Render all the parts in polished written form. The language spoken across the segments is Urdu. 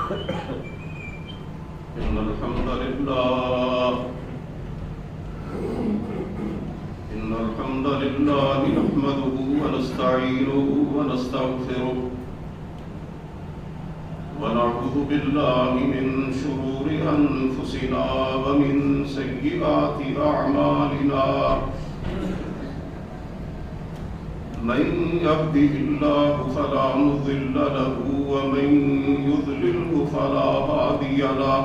إن الحمد لله نحمده ونستعينه ونستغفره ونعوذ بالله من شرور أنفسنا ومن سيئات أعمالنا من يهده الله فلا مضل له ومن يضلله فلا هادي له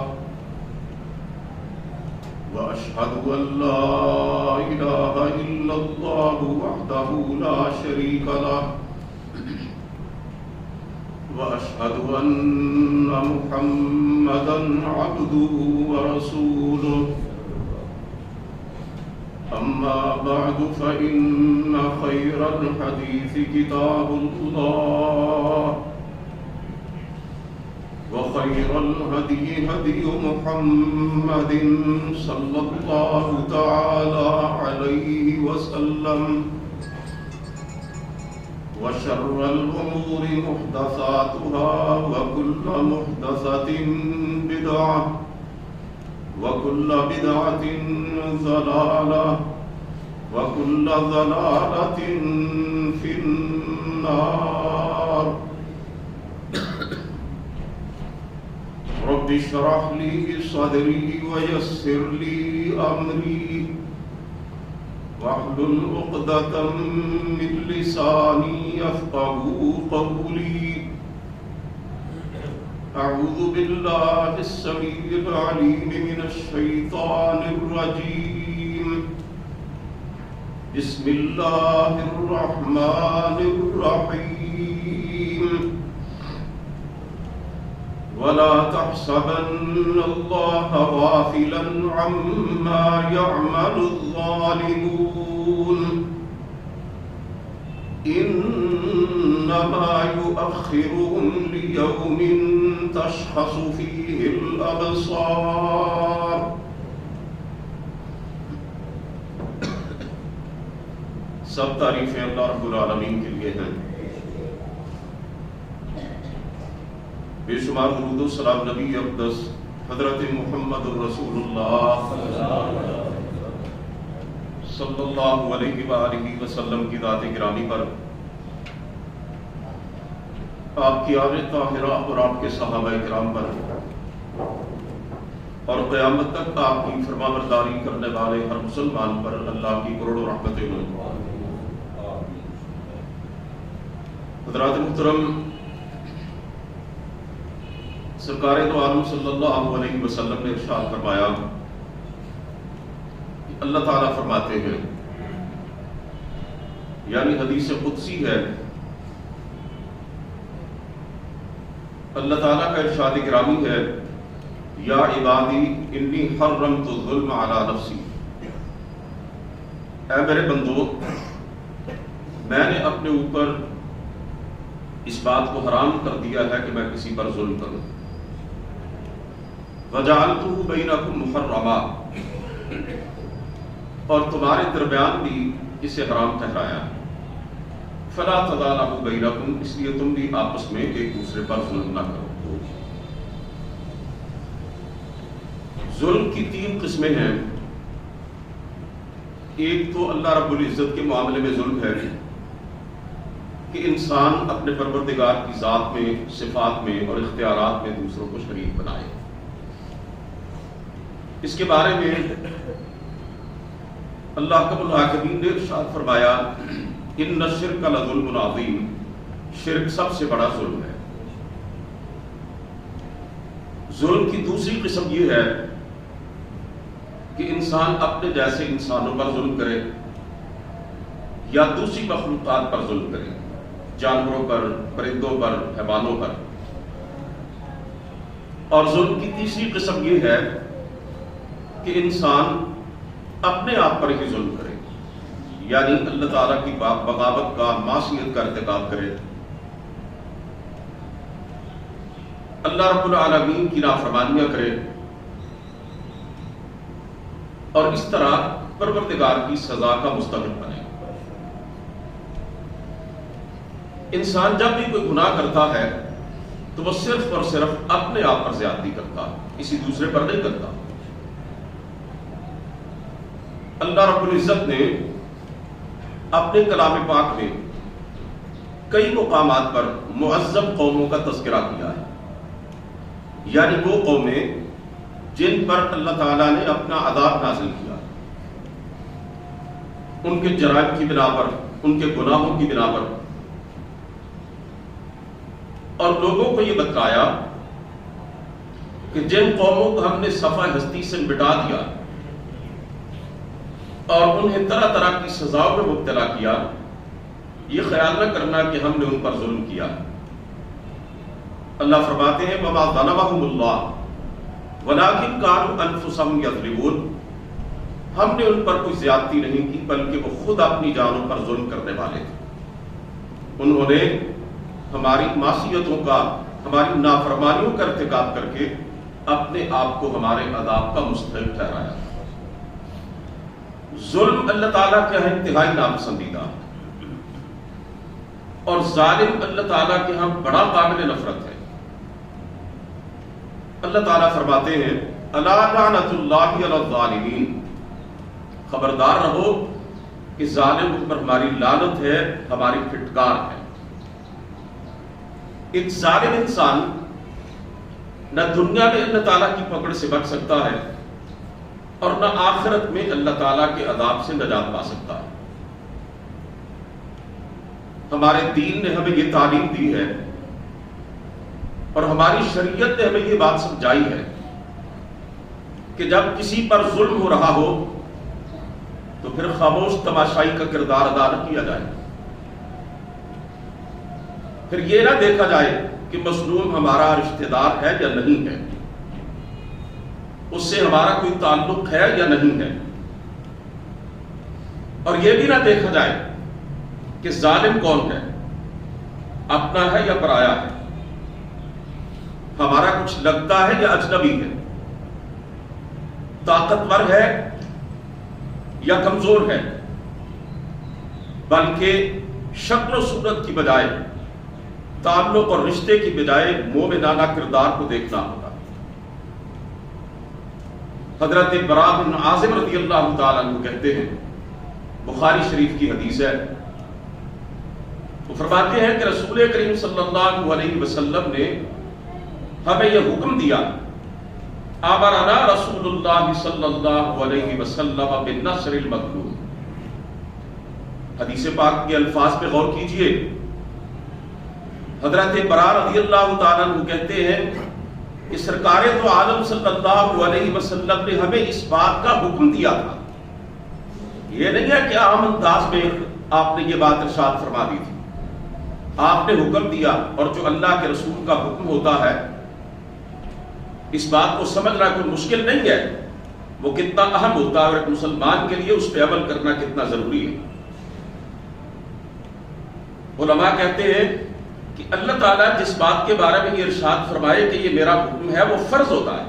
وأشهد أن لا إله إلا الله وحده لا شريك له وأشهد أن محمدا عبده ورسوله أما بعد فإن خير الحديث كتاب الله وخير الهدي هدي محمد صلى الله تعالى عليه وسلم وشر الأمور محدثاتها وكل محدثة بدعة وكل بدعة ضلالة وكل ضلالة في النار رب اشرح لي صدري ويسر لي أمري واحلل عقدة من لساني يفقهوا قولي أعوذ بالله السميع العليم من الشيطان الرجيم بسم الله الرحمن الرحيم ولا تحسبن الله غافلا عما يعمل الظالمون إنما يؤخرهم ليوم تشخص فيه الأبصار سب تعریفیں اللہ رب العالمین کے لیے ہیں، بے شمار درود و سلام نبی اقدس حضرت محمد الرسول اللہ صلی اللہ علیہ وآلہ وسلم کی ذات گرامی پر، آپ کی آل طاہرہ اور آپ کے صحابہ کرام پر، اور قیامت تک آپ کی فرمانبرداری کرنے والے ہر مسلمان پر اللہ کی کروڑوں رحمتیں ہوں۔ حضرات محترم، سرکار دو عالم صلی اللہ علیہ وسلم نے ارشاد فرمایا، اللہ تعالیٰ فرماتے ہیں، یعنی حدیث قدسی ہے، اللہ تعالیٰ کا ارشاد گرامی ہے، یا عبادی انی حرمت الظلم علی نفسی، اے میرے بندو، میں نے اپنے اوپر اس بات کو حرام کر دیا ہے کہ میں کسی پر ظلم کروں، وجعلتہ بینکم محرما، اور تمہارے درمیان بھی اسے حرام ٹھہرایا، فلا تظالموا بینکم، اس لیے تم بھی آپس میں ایک دوسرے پر ظلم نہ کرو۔ ظلم کی تین قسمیں ہیں، ایک تو اللہ رب العزت کے معاملے میں ظلم ہے کہ انسان اپنے پروردگار کی ذات میں، صفات میں اور اختیارات میں دوسروں کو شریک بنائے۔ اس کے بارے میں اللہ رب العالمین نے ارشاد فرمایا، ان الشرک لظلم عظیم، شرک سب سے بڑا ظلم ہے۔ ظلم کی دوسری قسم یہ ہے کہ انسان اپنے جیسے انسانوں پر ظلم کرے یا دوسری مخلوقات پر ظلم کرے، جانوروں پر، پرندوں پر، حیوانوں پر۔ اور ظلم کی تیسری قسم یہ ہے کہ انسان اپنے آپ پر ہی ظلم کرے، یعنی اللہ تعالیٰ کی بغاوت کا، معصیت کا ارتکاب کرے، اللہ رب العالمین کی نافرمانیاں کرے، اور اس طرح پروردگار کی سزا کا مستحق بنے۔ انسان جب بھی کوئی گناہ کرتا ہے تو وہ صرف اور صرف اپنے آپ پر زیادتی کرتا، کسی دوسرے پر نہیں کرتا۔ اللہ رب العزت نے اپنے کلام پاک میں کئی مقامات پر معذب قوموں کا تذکرہ کیا ہے، یعنی وہ قومیں جن پر اللہ تعالیٰ نے اپنا عذاب نازل کیا، ان کے جرائم کی بنا پر، ان کے گناہوں کی بنا پر، اور لوگوں کو یہ بتایا کہ جن قوموں کو ہم نے صفحہ ہستی سے مٹا دیا اور انہیں طرح طرح کی سزاؤں میں مبتلا کیا، یہ خیال نہ کرنا کہ ہم نے ان پر ظلم کیا۔ اللہ فرماتے ہیں وَمَا ظَلَمَهُمُ اللَّهُ وَلَٰكِن كَانُوا أَنفُسَهُمْ يَظْلِمُونَ، ہم نے ان پر کوئی زیادتی نہیں کی بلکہ وہ خود اپنی جانوں پر ظلم کرنے والے تھے۔ انہوں نے ہماری معصیتوں کا، ہماری نافرمانیوں کا ارتکاب کر کے اپنے آپ کو ہمارے عذاب کا مستحق ٹھہرایا۔ ظلم اللہ تعالیٰ کے ہاں انتہائی ناپسندیدہ ہے، اور ظالم اللہ تعالیٰ کے ہاں بڑا قابل نفرت ہے۔ اللہ تعالیٰ فرماتے ہیں الا لعنۃ اللہ علی الظالمین، خبردار رہو کہ ظالم پر ہماری لعنت ہے، ہماری پھٹکار ہے۔ ایک ظالم انسان نہ دنیا میں اللہ تعالیٰ کی پکڑ سے بچ سکتا ہے اور نہ آخرت میں اللہ تعالیٰ کے عذاب سے نجات پا سکتا ہے۔ ہمارے دین نے ہمیں یہ تعلیم دی ہے اور ہماری شریعت نے ہمیں یہ بات سمجھائی ہے کہ جب کسی پر ظلم ہو رہا ہو تو پھر خاموش تماشائی کا کردار ادا نہ کیا جائے، پھر یہ نہ دیکھا جائے کہ مظلوم ہمارا رشتہ دار ہے یا نہیں ہے، اس سے ہمارا کوئی تعلق ہے یا نہیں ہے، اور یہ بھی نہ دیکھا جائے کہ ظالم کون ہے، اپنا ہے یا پرایا ہے، ہمارا کچھ لگتا ہے یا اجنبی ہے، طاقتور ہے یا کمزور ہے، بلکہ شکل و صورت کی بجائے، تعلق اور رشتے کی بجائے مومنانہ کردار کو دیکھنا ہوگا۔ حضرت براء بن عازب رضی اللہ تعالیٰ عنہ کہتے ہیں، بخاری شریف کی حدیث ہے، وہ فرماتے ہیں کہ رسول کریم صلی اللہ علیہ وسلم نے ہمیں یہ حکم دیا، امرنا رسول اللہ صلی اللہ علیہ وسلم بالنصر المظلوم۔ حدیث پاک کے الفاظ پہ غور کیجئے۔ حضرت براء رضی اللہ تعالیٰ عنہ کہتے ہیں کہ سرکار تو عالم صلی اللہ علیہ وسلم نے ہمیں اس بات کا حکم دیا تھا۔ یہ نہیں ہے کہ عام انداز میں آپ نے یہ بات ارشاد فرما دی تھی، آپ نے حکم دیا، اور جو اللہ کے رسول کا حکم ہوتا ہے اس بات کو سمجھنا کوئی مشکل نہیں ہے، وہ کتنا اہم ہوتا ہے اور ایک مسلمان کے لیے اس پہ عمل کرنا کتنا ضروری ہے۔ علماء کہتے ہیں کہ اللہ تعالیٰ جس بات کے بارے میں یہ ارشاد فرمائے کہ یہ میرا حکم ہے وہ فرض ہوتا ہے،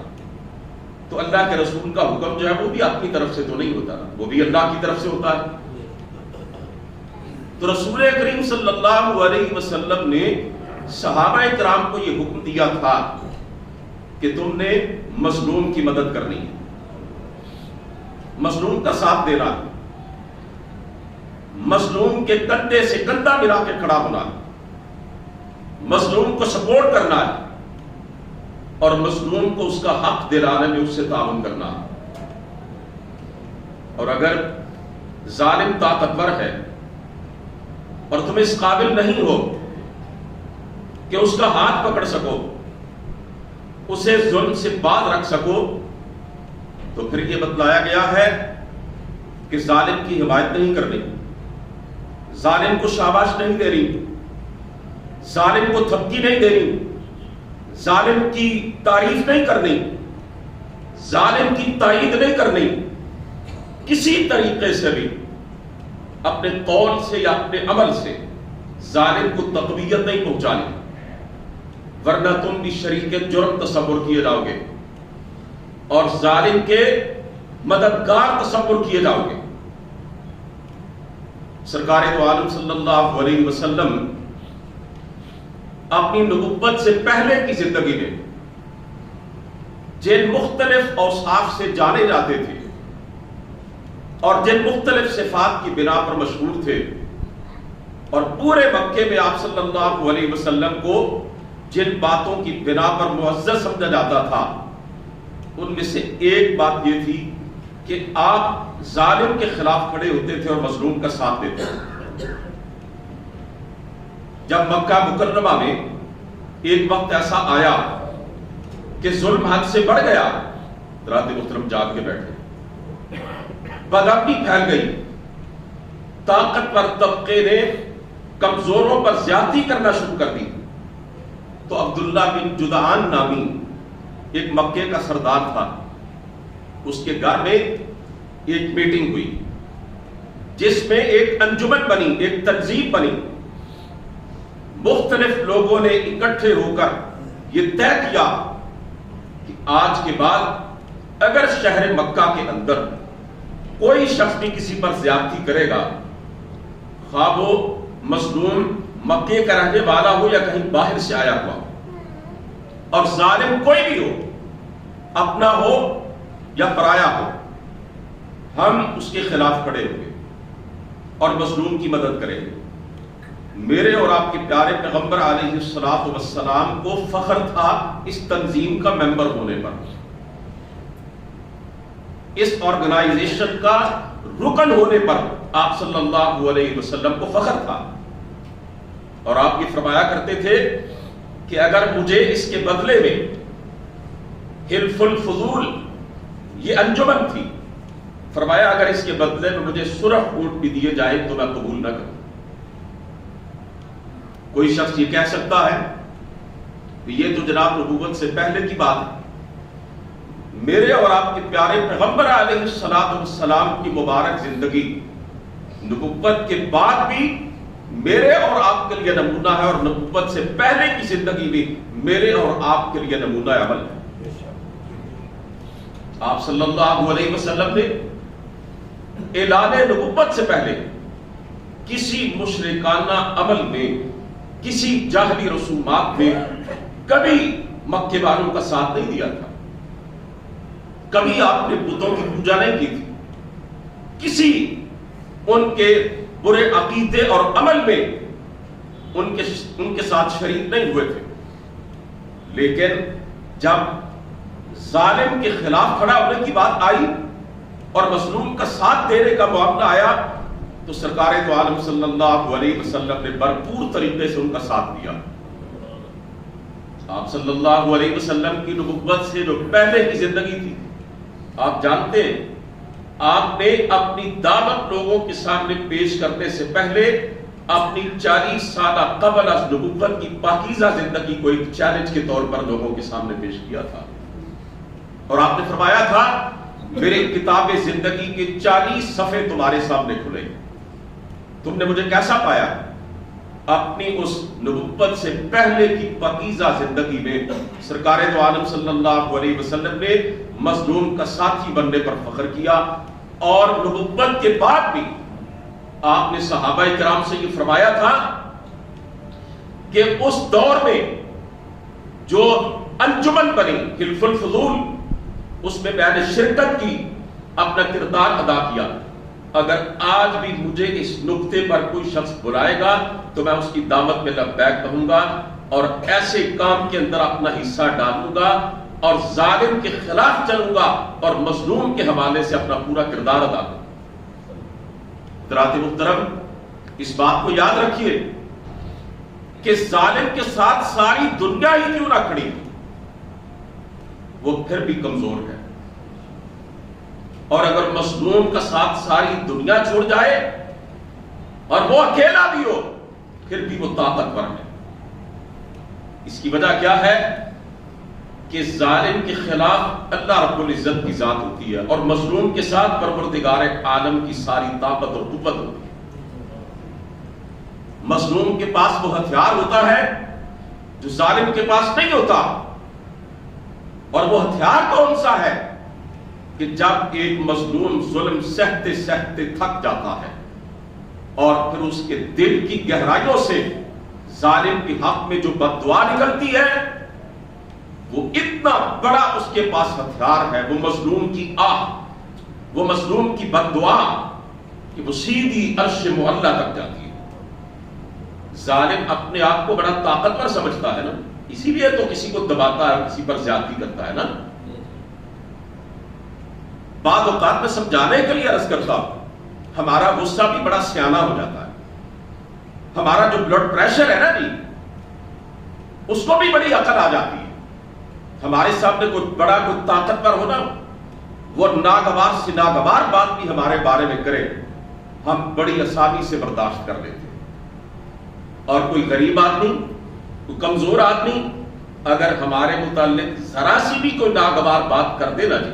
تو اللہ کے رسول کا حکم جو ہے وہ بھی اپنی طرف سے تو نہیں ہوتا، وہ بھی اللہ کی طرف سے ہوتا ہے۔ تو رسول کریم صلی اللہ علیہ وسلم نے صحابہ کرام کو یہ حکم دیا تھا کہ تم نے مظلوم کی مدد کرنی ہے، مظلوم کا ساتھ دینا ہے، مظلوم کے کندھے سے کندھا ملا کے کھڑا ہونا ہے، مظلوم کو سپورٹ کرنا ہے، اور مظلوم کو اس کا حق دلانے میں اس سے تعاون کرنا ہے۔ اور اگر ظالم طاقتور ہے اور تم اس قابل نہیں ہو کہ اس کا ہاتھ پکڑ سکو، اسے ظلم سے باز رکھ سکو، تو پھر یہ بتلایا گیا ہے کہ ظالم کی حمایت نہیں کرنی، ظالم کو شاباش نہیں دینی، ظالم کو تھپکی نہیں دینی، ظالم کی تعریف نہیں کرنی، ظالم کی تائید نہیں کرنی، کسی طریقے سے بھی اپنے قول سے یا اپنے عمل سے ظالم کو تقویت نہیں پہنچانی، ورنہ تم بھی شریک جرم تصور کیے جاؤ گے اور ظالم کے مددگار تصور کیے جاؤ گے۔ سرکار دو عالم صلی اللہ علیہ وسلم اپنی نبوت سے پہلے کی زندگی میں جن مختلف اوصاف سے جانے جاتے تھے اور جن مختلف صفات کی بنا پر مشہور تھے، اور پورے مکے میں آپ صلی اللہ علیہ وسلم کو جن باتوں کی بنا پر معزز سمجھا جاتا تھا، ان میں سے ایک بات یہ تھی کہ آپ ظالم کے خلاف کھڑے ہوتے تھے اور مظلوم کا ساتھ دیتے تھے۔ جب مکہ مکرمہ میں ایک وقت ایسا آیا کہ ظلم حد سے بڑھ گیا، حضرات محترم جاگ کے بیٹھے، بدامنی پھیل گئی، طاقتور طبقے نے کمزوروں پر زیادتی کرنا شروع کر دی، تو عبداللہ بن جدعان نامی ایک مکے کا سردار تھا، اس کے گھر میں ایک میٹنگ ہوئی جس میں ایک انجمن بنی، ایک تنظیم بنی۔ مختلف لوگوں نے اکٹھے ہو کر یہ طے کیا کہ آج کے بعد اگر شہر مکہ کے اندر کوئی شخص بھی کسی پر زیادتی کرے گا، خواہ وہ مظلوم مکے کا رہنے والا ہو یا کہیں باہر سے آیا ہوا، اور ظالم کوئی بھی ہو، اپنا ہو یا پرایا ہو، ہم اس کے خلاف کھڑے ہوں گے اور مظلوم کی مدد کریں گے۔ میرے اور آپ کے پیارے پیغمبر علیہ الصلوۃ والسلام کو فخر تھا اس تنظیم کا ممبر ہونے پر، اس آرگنائزیشن کا رکن ہونے پر آپ صلی اللہ علیہ وسلم کو فخر تھا، اور آپ یہ فرمایا کرتے تھے کہ اگر مجھے اس کے بدلے میں حلف الفضول، یہ انجمن تھی، فرمایا اگر اس کے بدلے میں مجھے سرخ اونٹ بھی دیے جائیں تو میں قبول نہ کروں۔ کوئی شخص یہ کہہ سکتا ہے کہ یہ تو جناب نبوت سے پہلے کی بات ہے، میرے اور آپ کے پیارے پیغمبر علیہ الصلوۃ والسلام کی مبارک زندگی نبوت کے بعد بھی میرے اور آپ کے لیے نمونہ ہے، اور نبوت سے پہلے کی زندگی بھی میرے اور آپ کے لیے نمونہ عمل ہے۔ آپ صلی اللہ علیہ وسلم نے اعلان نبوت سے پہلے کسی مشرکانہ عمل میں، کسی جاہلی رسومات میں کبھی مکے والوں کا ساتھ نہیں دیا تھا، کبھی آپ نے بتوں کی پوجا نہیں کی تھی، کسی ان کے برے عقیدے اور عمل میں ان کے ساتھ شریک نہیں ہوئے تھے۔ لیکن جب ظالم کے خلاف کھڑا ہونے کی بات آئی اور مظلوم کا ساتھ دینے کا معاملہ آیا، تو سرکار دو عالم صلی اللہ علیہ وسلم نے بھرپور طریقے سے ان کا ساتھ دیا۔ آپ صلی اللہ علیہ وسلم کی نبوت سے جو پہلے کی زندگی تھی، آپ جانتے ہیں آپ نے اپنی دعوت لوگوں کے سامنے پیش کرنے سے پہلے اپنی 40 سالہ قبل از نبوت کی پاکیزہ زندگی کو ایک چیلنج کے طور پر لوگوں کے سامنے پیش کیا تھا، اور آپ نے فرمایا تھا میرے کتاب زندگی کے 40 صفحے تمہارے سامنے کھلے، تم نے مجھے کیسا پایا؟ اپنی اس نبوت سے پہلے کی پاکیزہ زندگی میں سرکار دو عالم صلی اللہ علیہ وسلم نے مظلوم کا ساتھی بننے پر فخر کیا، اور نبوت کے بعد بھی آپ نے صحابہ کرام سے یہ فرمایا تھا کہ اس دور میں جو انجمن بنی حلف الفضول، اس میں میں نے شرکت کی، اپنا کردار ادا کیا۔ اگر آج بھی مجھے اس نقطے پر کوئی شخص بلائے گا تو میں اس کی دعوت میں لبیک کہوں گا، اور ایسے کام کے اندر اپنا حصہ ڈالوں گا، اور ظالم کے خلاف چلوں گا، اور مظلوم کے حوالے سے اپنا پورا کردار ادا کروں گا۔ حضرات محترم، اس بات کو یاد رکھیے کہ ظالم کے ساتھ ساری دنیا ہی کیوں نہ کھڑی، وہ پھر بھی کمزور ہے، اور اگر مظلوم کا ساتھ ساری دنیا چھوڑ جائے اور وہ اکیلا بھی ہو، پھر بھی وہ طاقتور ہے۔ اس کی وجہ کیا ہے کہ ظالم کے خلاف اللہ رب العزت کی ذات ہوتی ہے، اور مظلوم کے ساتھ پروردگار عالم کی ساری طاقت اور قوت ہوتی ہے۔ مظلوم کے پاس وہ ہتھیار ہوتا ہے جو ظالم کے پاس نہیں ہوتا، اور وہ ہتھیار کون سا ہے کہ جب ایک مظلوم ظلم سہتے سہتے تھک جاتا ہے اور پھر اس کے دل کی گہرائیوں سے ظالم کے حق میں جو بد دعا نکلتی ہے وہ اتنا بڑا اس کے پاس ہتھیار ہے، وہ مظلوم کی آہ، وہ مظلوم کی بد دعا، کہ وہ سیدھی عرش معلیٰ تک جاتی ہے۔ ظالم اپنے آپ کو بڑا طاقتور سمجھتا ہے نا، اسی لیے تو کسی کو دباتا ہے، کسی پر زیادتی کرتا ہے نا۔ بعض اوقات میں سمجھانے کے لیے عرض کرتا ہوں، ہمارا غصہ بھی بڑا سیانہ ہو جاتا ہے، ہمارا جو بلڈ پریشر ہے نا جی، اس کو بھی بڑی عقل آ جاتی ہے۔ ہمارے سامنے کوئی بڑا کوئی طاقتور ہونا، وہ ناگوار سے ناگوار بات بھی ہمارے بارے میں کرے، ہم بڑی آسانی سے برداشت کر لیتے ہیں۔ اور کوئی غریب آدمی، کوئی کمزور آدمی اگر ہمارے متعلق ذرا سی بھی کوئی ناگوار بات کر دے نا جی،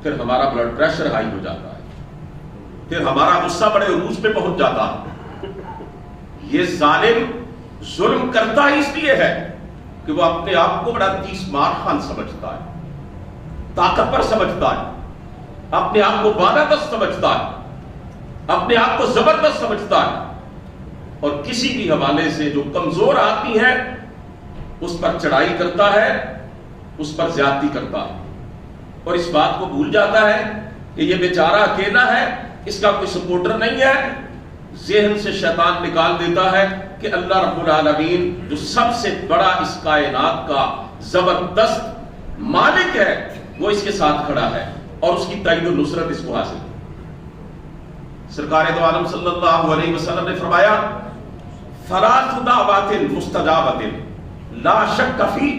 پھر ہمارا بلڈ پریشر ہائی ہو جاتا ہے، پھر ہمارا غصہ بڑے عروج پہ پہنچ جاتا ہے۔ یہ ظالم ظلم کرتا ہی اس لیے ہے کہ وہ اپنے آپ کو بڑا تیس مار خان سمجھتا ہے، طاقتور سمجھتا ہے، اپنے آپ کو بالادست سمجھتا ہے، اپنے آپ کو زبردست سمجھتا ہے، اور کسی بھی حوالے سے جو کمزور آدمی ہے اس پر چڑھائی کرتا ہے، اس پر زیادتی کرتا ہے، اور اس بات کو بھول جاتا ہے کہ یہ بیچارہ اکیلا ہے، اس کا کوئی سپورٹر نہیں ہے۔ ذہن سے شیطان نکال دیتا ہے کہ اللہ رب العالمین جو سب سے بڑا اس کائنات کا زبردست مالک ہے وہ اس کے ساتھ کھڑا ہے، اور اس کی تائید و نصرت اس کو حاصل ہے۔ سرکار دو عالم صلی اللہ علیہ وسلم نے فرمایا، ثلاث دعوات مستجابۃ لا شک فی،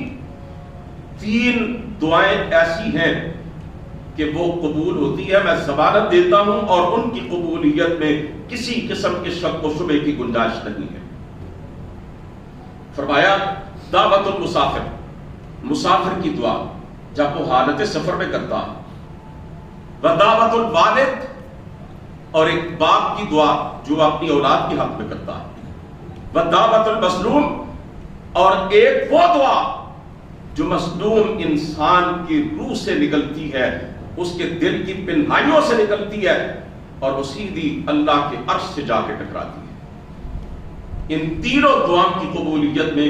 تین دعائیں ایسی ہیں کہ وہ قبول ہوتی ہے، میں ضمانت دیتا ہوں، اور ان کی قبولیت میں کسی قسم کے شک و شبہ کی گنجائش نہیں ہے۔ فرمایا دعوت المسافر، مسافر کی دعا جب وہ حالت سفر میں کرتا ہے، ودعوت الوالد، اور ایک باپ کی دعا جو اپنی اولاد کے حق میں کرتا ہے، ودعوت المظلوم، اور ایک وہ دعا جو مظلوم انسان کی روح سے نکلتی ہے، اس کے دل کی پنہائیوں سے نکلتی ہے، اور وہ سیدھی اللہ کے عرش سے جا کے ٹکراتی ہے۔ ان تینوں دعاؤں کی قبولیت میں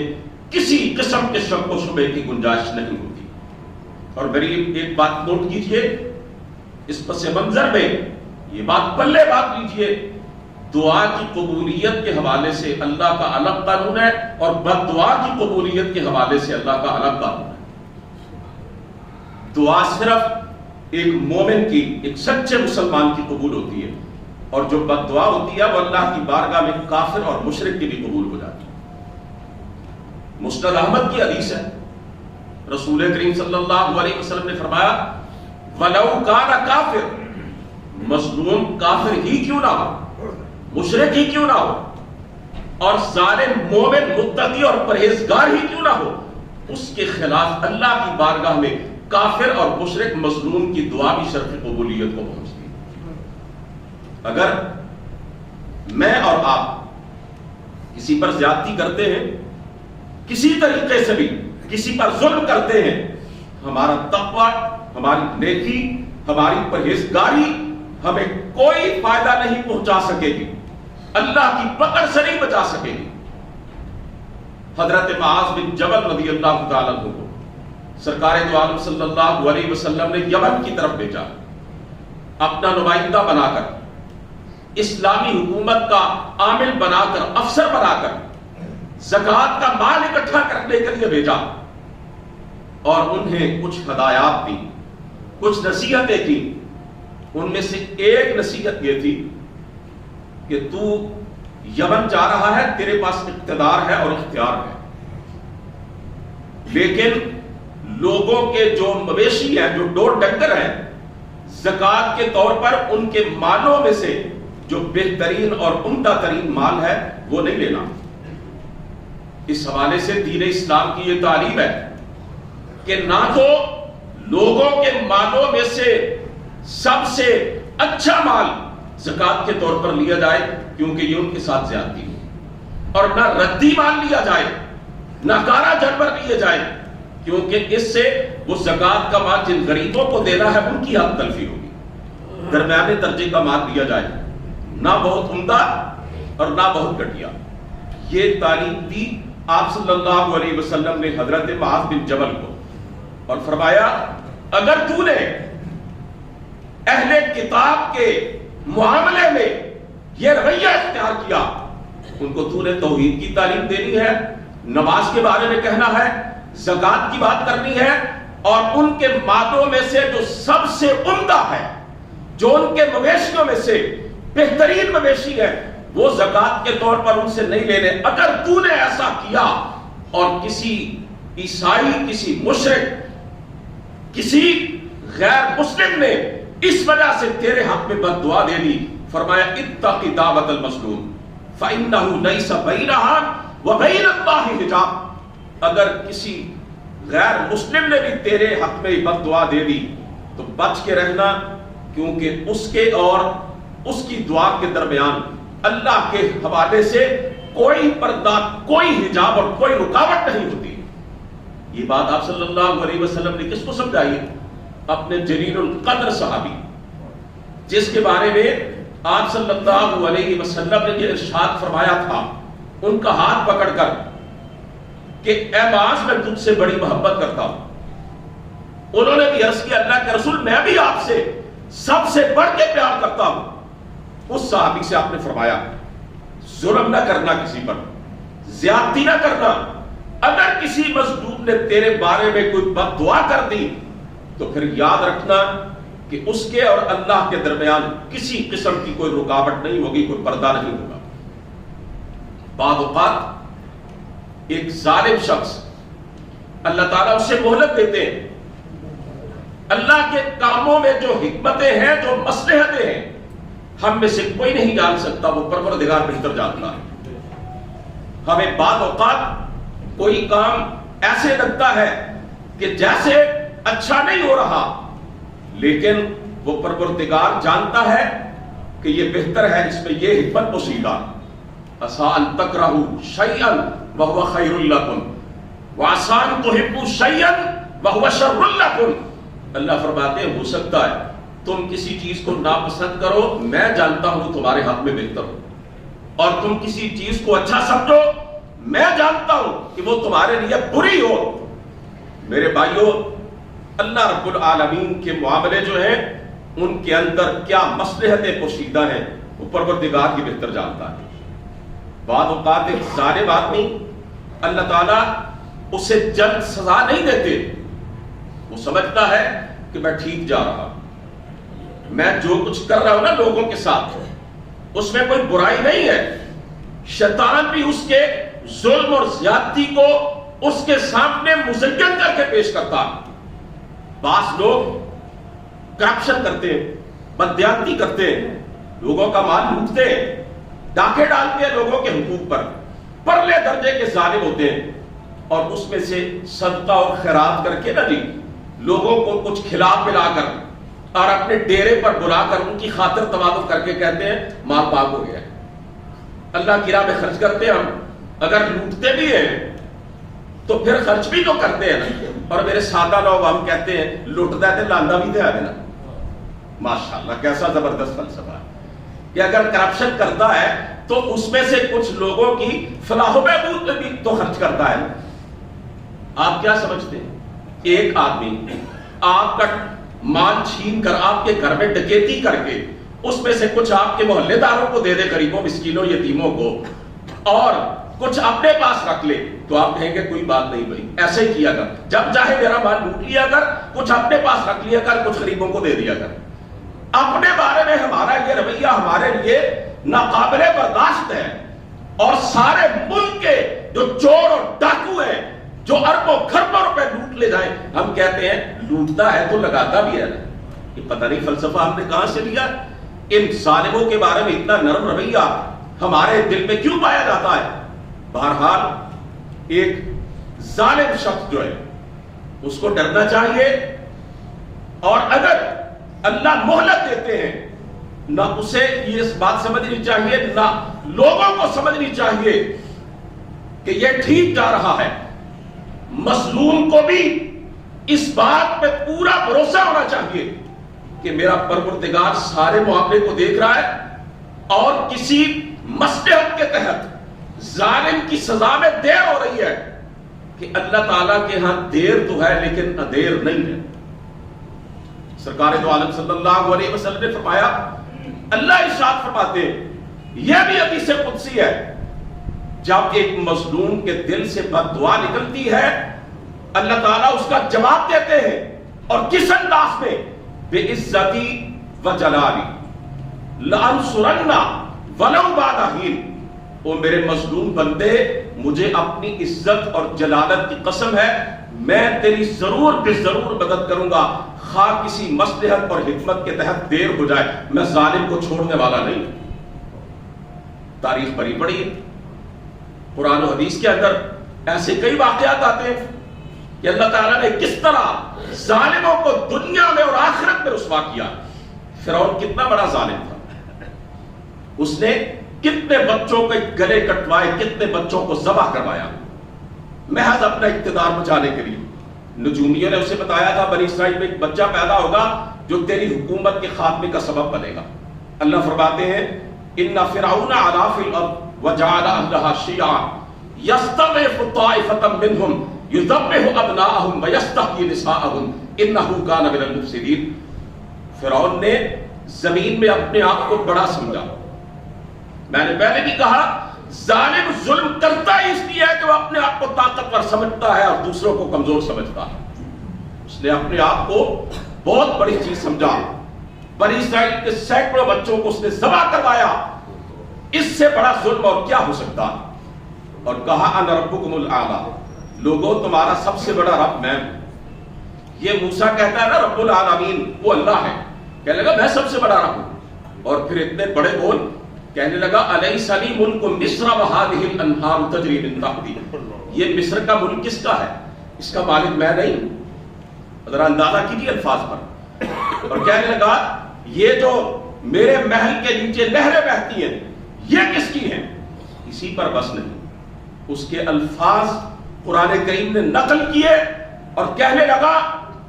کسی قسم کے شک و شبہ کی گنجائش نہیں ہوتی۔ اور میری ایک بات نوٹ کیجئے، اس پس منظر میں یہ بات پلے بات لیجئے، دعا کی قبولیت کے حوالے سے اللہ کا الگ قانون ہے، اور بد دعا کی قبولیت کے حوالے سے اللہ کا الگ قانون ہے۔ دعا صرف ایک مومن کی، ایک سچے مسلمان کی قبول ہوتی ہے، اور جو بد دعا ہوتی ہے وہ اللہ کی بارگاہ میں کافر اور مشرک کی بھی قبول ہو جاتی ہے۔ مسند احمد کی حدیث ہے، رسول کریم صلی اللہ علیہ وسلم نے فرمایا، وَلَوْ كَانَ كَافِرٌ، مظلوم کافر ہی کیوں نہ ہو، مشرک ہی کیوں نہ ہو، اور ظالم مومن متقی اور پرہیزگار ہی کیوں نہ ہو، اس کے خلاف اللہ کی بارگاہ میں کافر اور مشرک مظلوم کی دعا بھی شرف قبولیت کو پہنچتی ہے۔ اگر میں اور آپ کسی پر زیادتی کرتے ہیں، کسی طریقے سے بھی کسی پر ظلم کرتے ہیں، ہمارا تقوی، ہماری نیکی، ہماری پرہیزگاری ہمیں کوئی فائدہ نہیں پہنچا سکے گی، اللہ کی پکڑ سے نہیں بچا سکے گی۔ حضرت معاذ بن جبل رضی اللہ تعالیٰ عنہ کو سرکار دو عالم صلی اللہ علیہ وسلم نے یمن کی طرف بھیجا، اپنا نمائندہ بنا کر، اسلامی حکومت کا عامل بنا کر، افسر بنا کر زکوٰۃ کا مال اکٹھا کرنے کے لیے بھیجا، اور انہیں کچھ ہدایات دی، کچھ نصیحتیں کی۔ ان میں سے ایک نصیحت یہ تھی کہ تو یمن جا رہا ہے، تیرے پاس اقتدار ہے اور اختیار ہے، لیکن لوگوں کے جو مویشی ہیں، جو ڈور ڈنگر ہیں، زکوٰۃ کے طور پر ان کے مالوں میں سے جو بہترین اور عمدہ ترین مال ہے وہ نہیں لینا۔ اس حوالے سے دین اسلام کی یہ تعلیم ہے کہ نہ تو لوگوں کے مالوں میں سے سب سے اچھا مال زکوٰۃ کے طور پر لیا جائے، کیونکہ یہ ان کے ساتھ زیادتی ہے، اور نہ ردی مال لیا جائے، نہ کارا جانور لیے جائے، کیونکہ اس سے وہ زکوٰۃ کا مال جن غریبوں کو دینا ہے ان کی حق تلفی ہوگی۔ درمیانے درجے کا مال لیا جائے، نہ بہت عمدہ اور نہ بہت گھٹیا۔ یہ تعلیم دی آپ صلی اللہ علیہ وسلم نے حضرت معاذ بن جبل کو، اور فرمایا اگر تو نے اہل کتاب کے معاملے میں یہ رویہ اختیار کیا، ان کو تو نے توحید کی تعلیم دینی ہے، نماز کے بارے میں کہنا ہے، زکوٰۃ کی بات کرنی ہے، اور ان کے مالوں میں سے جو سب سے عمدہ ہے، جو ان کے مویشیوں میں سے بہترین مویشی ہے، وہ زکوٰۃ کے طور پر ان سے نہیں لینے۔ اگر تو نے ایسا کیا اور کسی عیسائی، کسی مشرک، کسی غیر مسلم نے اس وجہ سے تیرے حق میں بد دعا دے دی، فرمایا اتق دعوت المظلوم فإنہ لیس بینہا وبین اللہ حجاب۔ اگر کسی غیر مسلم نے بھی تیرے حق میں بد دعا دے دی تو بچ کے رہنا، کیونکہ اس کے اور اس کی دعا کے درمیان اللہ کے حوالے سے کوئی پردہ، کوئی حجاب اور کوئی رکاوٹ نہیں ہوتی۔ یہ بات آپ صلی اللہ علیہ وسلم نے کس کو سمجھائی؟ اپنے جلیل القدر صحابی، جس کے بارے میں آپ صلی اللہ علیہ وسلم نے یہ ارشاد فرمایا تھا ان کا ہاتھ پکڑ کر کہ اے معاذ میں تجھ سے بڑی محبت کرتا ہوں۔ انہوں نے بھی عرض کیا اللہ کے رسول میں بھی آپ سے سب سے بڑھ کے پیار کرتا ہوں۔ اس صحابی سے آپ نے فرمایا ظلم نہ کرنا، کسی پر زیادتی نہ کرنا، اگر کسی مظلوم نے تیرے بارے میں کوئی بد دعا کر دی تو پھر یاد رکھنا کہ اس کے اور اللہ کے درمیان کسی قسم کی کوئی رکاوٹ نہیں ہوگی، کوئی پردہ نہیں ہوگا۔ بعض اوقات ایک ظالم شخص اللہ تعالیٰ اسے مہلت دیتے ہیں، اللہ کے کاموں میں جو حکمتیں ہیں، جو مصلحتیں ہیں، ہم میں سے کوئی نہیں جان سکتا، وہ پروردگار بہتر جانتا ہے۔ ہمیں بعض اوقات کوئی کام ایسے لگتا ہے کہ جیسے اچھا نہیں ہو رہا، لیکن وہ پروردگار جانتا ہے کہ یہ بہتر ہے، اس میں یہ حکمت پوشیدہ۔ عسیٰ ان تکرہوا شیئا وہو خیر لکم وعسیٰ ان تحبوا شیئا وہو شر لکم۔ اللہ فرماتے ہیں ہو سکتا ہے تم کسی چیز کو ناپسند کرو، میں جانتا ہوں تمہارے حق میں بہتر ہو، اور تم کسی چیز کو اچھا سمجھو، میں جانتا ہوں کہ وہ تمہارے لیے بری ہو۔ میرے بھائیوں، اللہ رب العالمین کے معاملے جو ہیں ان کے اندر کیا مصلحتیں پوشیدہ ہیں وہ پروردگار کی بہتر جانتا ہے۔ بعض اوقات ایک ظالم آدمی اللہ تعالیٰ اسے جلد سزا نہیں دیتے، وہ سمجھتا ہے کہ میں ٹھیک جا رہا، میں جو کچھ کر رہا ہوں نا لوگوں کے ساتھ اس میں کوئی برائی نہیں ہے۔ شیطان بھی اس کے ظلم اور زیادتی کو اس کے سامنے مزین کر کے پیش کرتا ہے۔ بعض لوگ کرپشن کرتے ہیں، بدزیادتی کرتے ہیں، لوگوں کا مال لوٹتے ہیں، ڈاکے ڈالتے ہیں لوگوں کے حقوق پر، پرلے درجے کے ظالم ہوتے ہیں، اور اس میں سے صدقہ اور خیرات کر کے نہ جی لوگوں کو کچھ کھلا پلا کر اور اپنے ڈیرے پر بلا کر ان کی خاطر تواضع کر کے کہتے ہیں مال پاک ہو گیا، اللہ کی راہ میں خرچ کرتے ہیں۔ ہم اگر لوٹتے بھی ہیں تو پھر خرچ بھی تو کرتے ہیں نا، اور میرے سادہ لوگ ہم کہتے ہیں لوٹتا ہے تو لاندہ بھی دے آگے نا۔ ماشاءاللہ کیسا زبردست فلسفہ ہے کہ اگر کرپشن کرتا ہے تو اس میں سے کچھ لوگوں کی فلاح و بہبود میں بھی تو خرچ کرتا ہے۔ آپ کیا سمجھتے ہیں ایک آدمی آپ کا مال چھین کر آپ کے گھر میں ڈکیتی کر کے اس میں سے کچھ آپ کے محلے داروں کو دے دے، غریبوں مسکینوں یتیموں کو، اور کچھ اپنے پاس رکھ لے، تو آپ کہیں گے کوئی بات نہیں بھائی ایسے ہی کیا کر، جب چاہے میرا مال لوٹ لیا کر، کچھ اپنے پاس رکھ لیا کر، کچھ غریبوں کو دے دیا کر۔ اپنے بارے میں ہمارا یہ رویہ ہمارے لیے ناقابل برداشت ہے، اور سارے ملک کے جو چور اور ڈاکو ہیں جو اربوں کھربوں روپے لوٹ لے جائیں، ہم کہتے ہیں لوٹتا ہے تو لگاتا بھی ہے نا۔ یہ پتہ نہیں فلسفہ ہم نے کہاں سے لیا۔ ان ظالموں کے بارے میں اتنا نرم رویہ ہمارے دل میں کیوں پایا جاتا ہے؟ بہرحال ایک ظالم شخص جو ہے اس کو ڈرنا چاہیے، اور اگر اللہ مہلت دیتے ہیں نہ اسے یہ بات سمجھنی چاہیے، نہ لوگوں کو سمجھنی چاہیے کہ یہ ٹھیک جا رہا ہے۔ مظلوم کو بھی اس بات پہ پورا بھروسہ ہونا چاہیے کہ میرا پروردگار سارے معاملے کو دیکھ رہا ہے، اور کسی مصلحت کے تحت ظالم کی سزا میں دیر ہو رہی ہے کہ اللہ تعالیٰ کے ہاں دیر تو ہے لیکن ادیر نہیں ہے. سرکار دو عالم صلی اللہ علیہ وسلم نے فرمایا, اللہ ارشاد فرماتے ہیں یہ بھی حدیث قدسی ہے, جب ایک مظلوم کے دل سے بد دعا نکلتی ہے اللہ تعالیٰ اس کا جواب دیتے ہیں, اور کس انداز میں؟ بے عزتی و جلالی لانصرن ولو بعد حین. او میرے مظلوم بندے, مجھے اپنی عزت اور جلالت کی قسم ہے میں تیری ضرور بے ضرور مدد کروں گا, خواہ کسی مصلحت اور حکمت کے تحت دیر ہو جائے, میں ظالم کو چھوڑنے والا نہیں. تاریخ بڑی بڑی ہے, قرآن و حدیث کے اندر ایسے کئی واقعات آتے ہیں کہ اللہ تعالیٰ نے کس طرح ظالموں کو دنیا میں اور آخرت میں رسوا کیا. فرعون کتنا بڑا ظالم تھا, اس نے کتنے بچوں کے گلے کٹوائے, کتنے بچوں کو ذبح کروایا محض اپنا اقتدار بچانے کے لیے. نجومیوں نے اسے بتایا تھا بنی اسرائیل میں ایک بچہ پیدا ہوگا جو تیری حکومت کے خاتمے کا سبب بنے گا. اللہ فرماتے ہیں ان فرعون علا فی الارض وجعل اہلھا شیعا یستضعف طائفۃ منہم یذبح ابناءہم ویستحیی نساءہم انہ کان من المفسدین. فرعون نے زمین میں اپنے آپ کو بڑا سمجھا. میں نے پہلے بھی کہا ظالم ظلم کرتا ہی اس لیے ہے کہ وہ اپنے آپ کو طاقتور سمجھتا ہے اور دوسروں کو کمزور سمجھتا ہے. اس نے اپنے آپ کو بہت بڑی چیز سمجھا. بنی اسرائیل کے سینکڑوں بچوں کو اس نے ذبح کروایا, اس سے بڑا ظلم اور کیا ہو سکتا. اور کہا انا ربکم الاعلی, لوگوں تمہارا سب سے بڑا رب میں ہوں. یہ موسیٰ کہتا ہے نا رب العالمین, وہ اللہ ہے, کہنے لگا میں سب سے بڑا رب ہوں. اور پھر اتنے بڑے بول کہنے لگا الیس لی ملک مصر وہذہ الانہار تجری من تحتی, یہ مصر کا ملک کس کا ہے, اس کا مالک میں نہیں ہوں. ذرا اندازہ کیجیے الفاظ پر. اور کہنے لگا یہ جو میرے محل کے نیچے نہریں بہتی ہیں یہ کس کی ہیں. اسی پر بس نہیں, اس کے الفاظ قرآن کریم نے نقل کیے اور کہنے لگا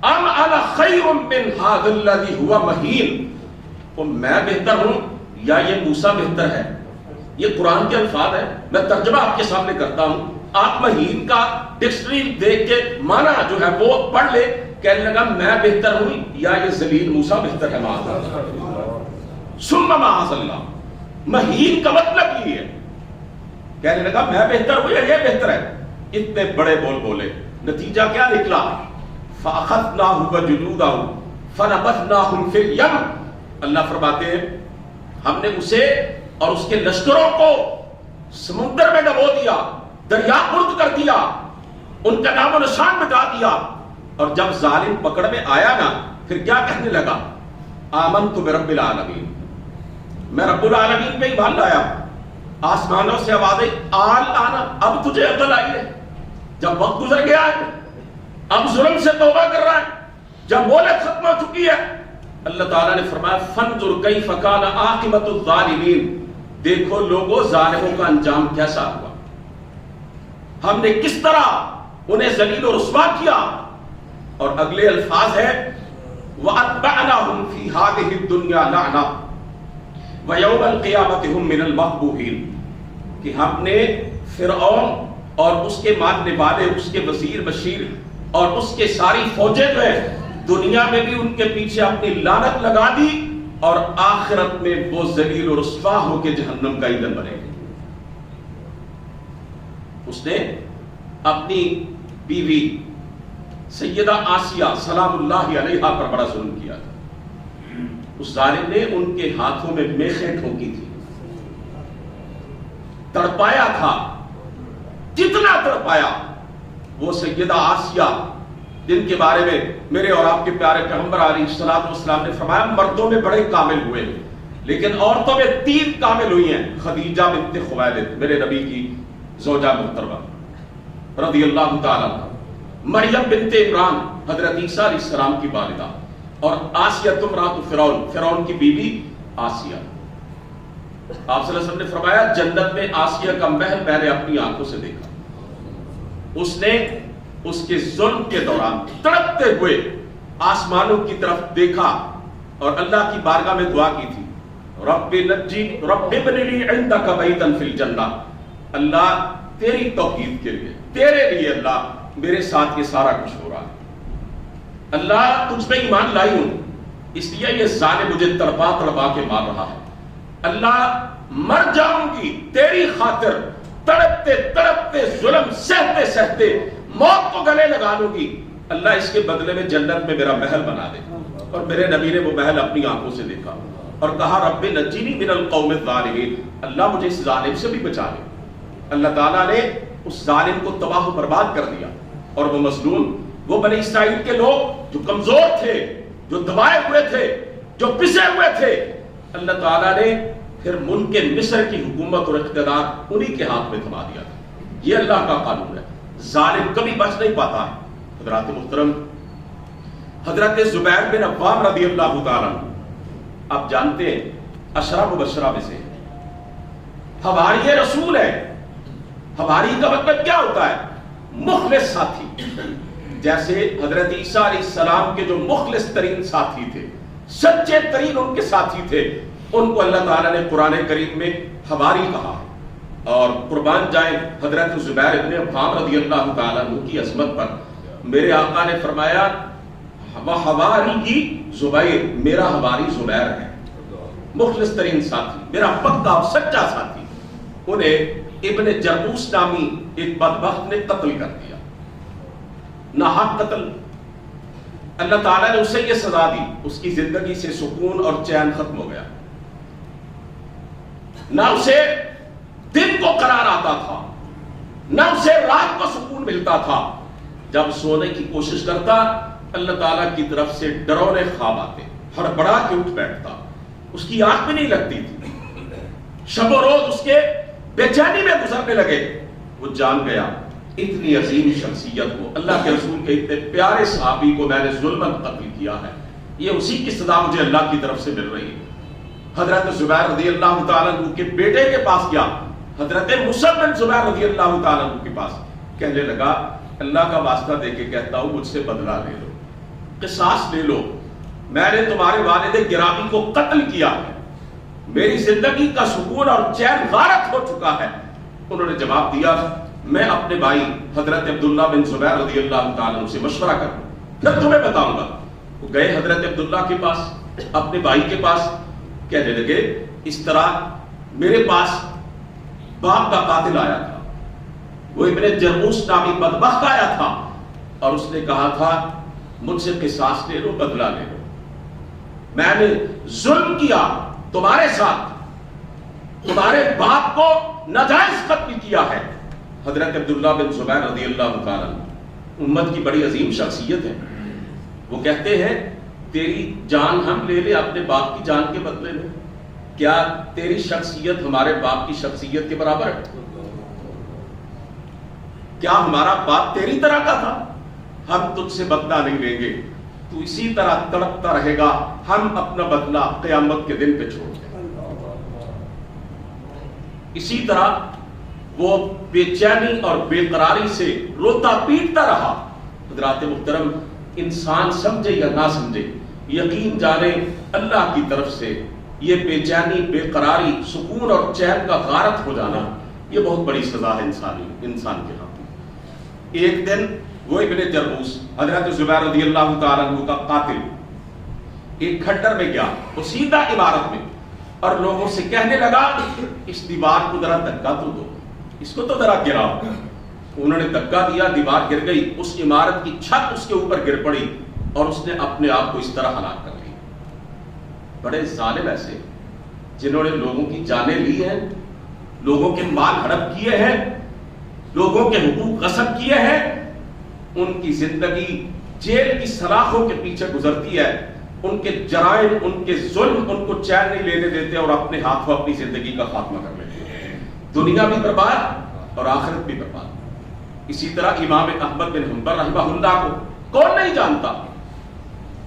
ام انا خیر من ھذا الذی ھوا مہین, تو میں بہتر ہوں یا یہ موسیٰ بہتر ہے. یہ قرآن کے الفاظ ہیں, میں ترجمہ آپ کے سامنے کرتا ہوں. آپ مہین کا ڈکشنری دیکھ کے معنی جو ہے وہ پڑھ لے. کہنے لگا میں بہتر ہوں یا یہ ذلیل موسیٰ بہتر ہے. معاذ اللہ ثم معاذ اللہ, مہین کا مطلب یہ ہے. کہنے لگا میں بہتر ہوں یا یہ بہتر ہے. اتنے بڑے بول بولے, نتیجہ کیا نکلا؟ فَأَخَذْنَاهُ وَجُنُودَهُ فَنَبَذْنَاهُمْ فِي الْيَمِّ. اللہ فرماتے ہیں ہم نے اسے اور اس کے لشکروں کو سمندر میں ڈبو دیا, دریا خرد کر دیا, ان کا نام و نشان مٹا دیا. اور جب ظالم پکڑ میں آیا نا پھر کیا کہنے لگا؟ آمنت برب العالمین, میں رب العالمین پہ ایمان لایا. آسمانوں سے آواز آئی آل آنا, اب تجھے عقل آئی ہے, جب وقت گزر گیا ہے, اب ظلم سے توبہ کر رہا ہے, جب مہلت ختم ہو چکی ہے. اللہ تعالیٰ نے فرمایا فانظر کیف کان عاقبۃ الظالمین, دیکھو لوگوں ظالموں کا انجام کیسا ہوا, ہم نے کس طرح انہیں ذلیل و رسوا کیا. اور اگلے الفاظ ہے وَأَتْبَعْنَاهُمْ فِي هَذِهِ الدُّنْيَا لَعْنَةً وَيَوْمَ الْقِيَامَةِ هُمْ مِنَ الْمَحْبُوبِينَ, کہ ہم نے فرعون اور اس کے ماننے والے, اس کے وزیر بشیر اور اس کے ساری فوجیں جو ہیں دنیا میں بھی ان کے پیچھے اپنی لعنت لگا دی, اور آخرت میں وہ ذلیل و رسوا ہو کے جہنم کا ایندھن بنے گے. اس نے اپنی بیوی سیدہ آسیہ سلام اللہ علیہا پر بڑا ظلم کیا تھا. اس ظالم نے ان کے ہاتھوں میں میخیں ٹھونکی تھی, تڑپایا تھا, کتنا تڑپایا. وہ سیدہ آسیہ جن کے بارے میں میرے اور آپ کے پیارے پیغمبر علیہ الصلوۃ والسلام نے فرمایا مردوں میں بڑے کامل ہوئے لیکن عورتوں میں 3 کامل ہوئی ہیں. خدیجہ بنت خویلد میرے نبی کی زوجہ محترمہ رضی اللہ تعالیٰ عنہ, مریم بنت عمران حضرت عیسیٰ علیہ السلام کی والدہ, اور آسیہ امرأۃ فرعون, فرعون کی بیوی آسیہ. آپ صلی اللہ علیہ وسلم نے فرمایا جنت میں آسیہ کا محل میں نے اپنی آنکھوں سے دیکھا. اس نے اس کے ظلم کے دوران تڑپتے ہوئے آسمانوں کی طرف دیکھا اور اللہ کی بارگاہ میں دعا کی تھی رب نجی رب ابن لی عندک بیتا فی الجنہ, اللہ تیری توحید کے لیے، تیرے لیے اللہ میرے ساتھ یہ سارا کچھ ہو رہا ہے، اللہ تجھ پہ ایمان لائی ہوں، اس لیے یہ ظالم مجھے تڑپا تڑپا کے مار رہا ہے، اللہ مر جاؤں گی تیری خاطر، تڑپتے تڑپتے ظلم سہتے سہتے موت کو گلے لگا لوں گی، اللہ اس کے بدلے میں جنت میں میرا محل بنا دے۔ اور میرے نبی نے وہ محل اپنی آنکھوں سے دیکھا اور کہا رب نجنی من القوم الظالمین، اللہ مجھے اس ظالم سے بھی بچا لے۔ اللہ تعالیٰ نے اس ظالم کو تباہ و برباد کر دیا، اور وہ مظلوم، وہ بنی اسرائیل کے لوگ جو کمزور تھے، جو دبائے ہوئے تھے، جو پسے ہوئے تھے، اللہ تعالیٰ نے پھر ملک مصر کی حکومت اور اقتدار انہی کے ہاتھ میں تھما دیا تھا۔ یہ اللہ کا قانون ہے، ظالم کبھی بچ نہیں پاتا ہے۔ حضرات محترم، حضرت زبیر بن عوام رضی اللہ تعالیٰ عنہ، آپ جانتے ہیں عشرہ مبشرہ میں سے حواری رسول ہے۔ حواری کا مطلب کیا ہوتا ہے؟ مخلص ساتھی۔ جیسے حضرت عیسیٰ علیہ السلام کے جو مخلص ترین ساتھی تھے، سچے ترین ان کے ساتھی تھے، ان کو اللہ تعالیٰ نے قرآن کریم میں حواری کہا۔ اور قربان جائیں حضرت زبیر ابن عوام رضی اللہ تعالیٰ عنہ کی عظمت پر، میرے آقا نے فرمایا حواری کی زبیر، میرا حواری زبیر ہے، مخلص ترین ساتھی، میرا پکا اور سچا ساتھی۔ انہیں ابن جربوس نامی ایک بدبخت نے قتل کر دیا، ناحق قتل۔ اللہ تعالیٰ نے اسے یہ سزا دی، اس کی زندگی سے سکون اور چین ختم ہو گیا، نہ اسے دن کو قرار آتا تھا، نہ اسے رات کو سکون ملتا تھا۔ جب سونے کی کوشش کرتا، اللہ تعالیٰ کی طرف سے ڈرونے خواب آتے، ہڑبڑا کے اٹھ بیٹھتا، اس کی آنکھ بھی نہیں لگتی تھی، شب و روز اس کے بے چینی میں گزرنے لگے۔ وہ جان گیا اتنی عظیم شخصیت کو، اللہ کے رسول کے اتنے پیارے صحابی کو میں نے ظلماً قتل کیا ہے، یہ اسی کی سزا مجھے اللہ کی طرف سے مل رہی ہے۔ حضرت زبیر رضی اللہ تعالیٰ عنہ کے بیٹے کے پاس گیا، حضرت مصعب بن زبیر رضی اللہ تعالیٰ عنہ کے پاس، کہنے لگا اللہ کا واسطہ دے کے کہتا ہوں مجھ سے بدلہ لے لو، قصاص لے لو، میں نے تمہارے والد گرامی کو قتل کیا ہے، میری زندگی کا سکون اور چین غارت ہو چکا ہے۔ انہوں نے جواب دیا میں اپنے بھائی حضرت عبداللہ بن زبیر رضی اللہ تعالیٰ عنہ سے مشورہ کروں، پھر تمہیں بتاؤں گا۔ وہ گئے حضرت عبداللہ کے پاس، اپنے بھائی کے پاس، کہنے لگے اس طرح میرے پاس باپ کا قاتل آیا تھا، وہ ابن جرموس نامی بدبخت آیا تھا، اور اس نے کہا تھا مجھ سے قصاص لے لو، بدلہ لے لو، میں نے ظلم کیا تمہارے ساتھ، تمہارے باپ کو ناجائز قتل کیا ہے۔ حضرت عبداللہ بن زبیر رضی اللہ تعالیٰ عنہ امت کی بڑی عظیم شخصیت ہے، وہ کہتے ہیں تیری جان ہم لے لیں اپنے باپ کی جان کے بدلے میں، کیا تیری شخصیت ہمارے باپ کی شخصیت کے برابر ہے؟ کیا ہمارا باپ تیری طرح کا تھا؟ ہم تجھ سے بدلہ نہیں لیں گے، تو اسی طرح تڑپتا رہے گا، ہم اپنا بدلہ قیامت کے دن پہ چھوڑ دیں۔ اسی طرح وہ بے چینی اور بے قراری سے روتا پیٹتا رہا۔ حضرات محترم، انسان سمجھے یا نہ سمجھے، یقین جانے اللہ کی طرف سے یہ بے چینی، بے قراری، سکون اور چین کا غارت ہو جانا، یہ بہت بڑی سزا ہے انسان کے ہاتھ۔ ایک دن وہ ابن جرموس، حضرت زبیر رضی اللہ تعالیٰ عنہ کا قاتل، ایک کھڈر میں گیا، وہ سیدھا عمارت میں، اور لوگوں سے کہنے لگا اس دیوار کو ذرا دھکا تو دو، اس کو تو ذرا گراؤ۔ انہوں نے دھکا دیا، دیوار گر گئی، اس عمارت کی چھت اس کے اوپر گر پڑی، اور اس نے اپنے آپ کو اس طرح ہلاک کر لی۔ بڑے ظالم ایسے جنہوں نے لوگوں کی جانیں لی ہیں، لوگوں کے مال ہڑپ کیے ہیں، لوگوں کے حقوق غصب کیے ہیں، ان کی زندگی جیل کی سلاخوں کے پیچھے گزرتی ہے، ان کے جرائم، ان کے ظلم ان کو چین نہیں لینے دیتے، اور اپنے ہاتھوں اپنی زندگی کا خاتمہ کر لیتے ہیں، دنیا بھی برباد اور آخرت بھی برباد۔ اسی طرح امام احمد بن حنبل رحمہ اللہ کو کون نہیں جانتا؟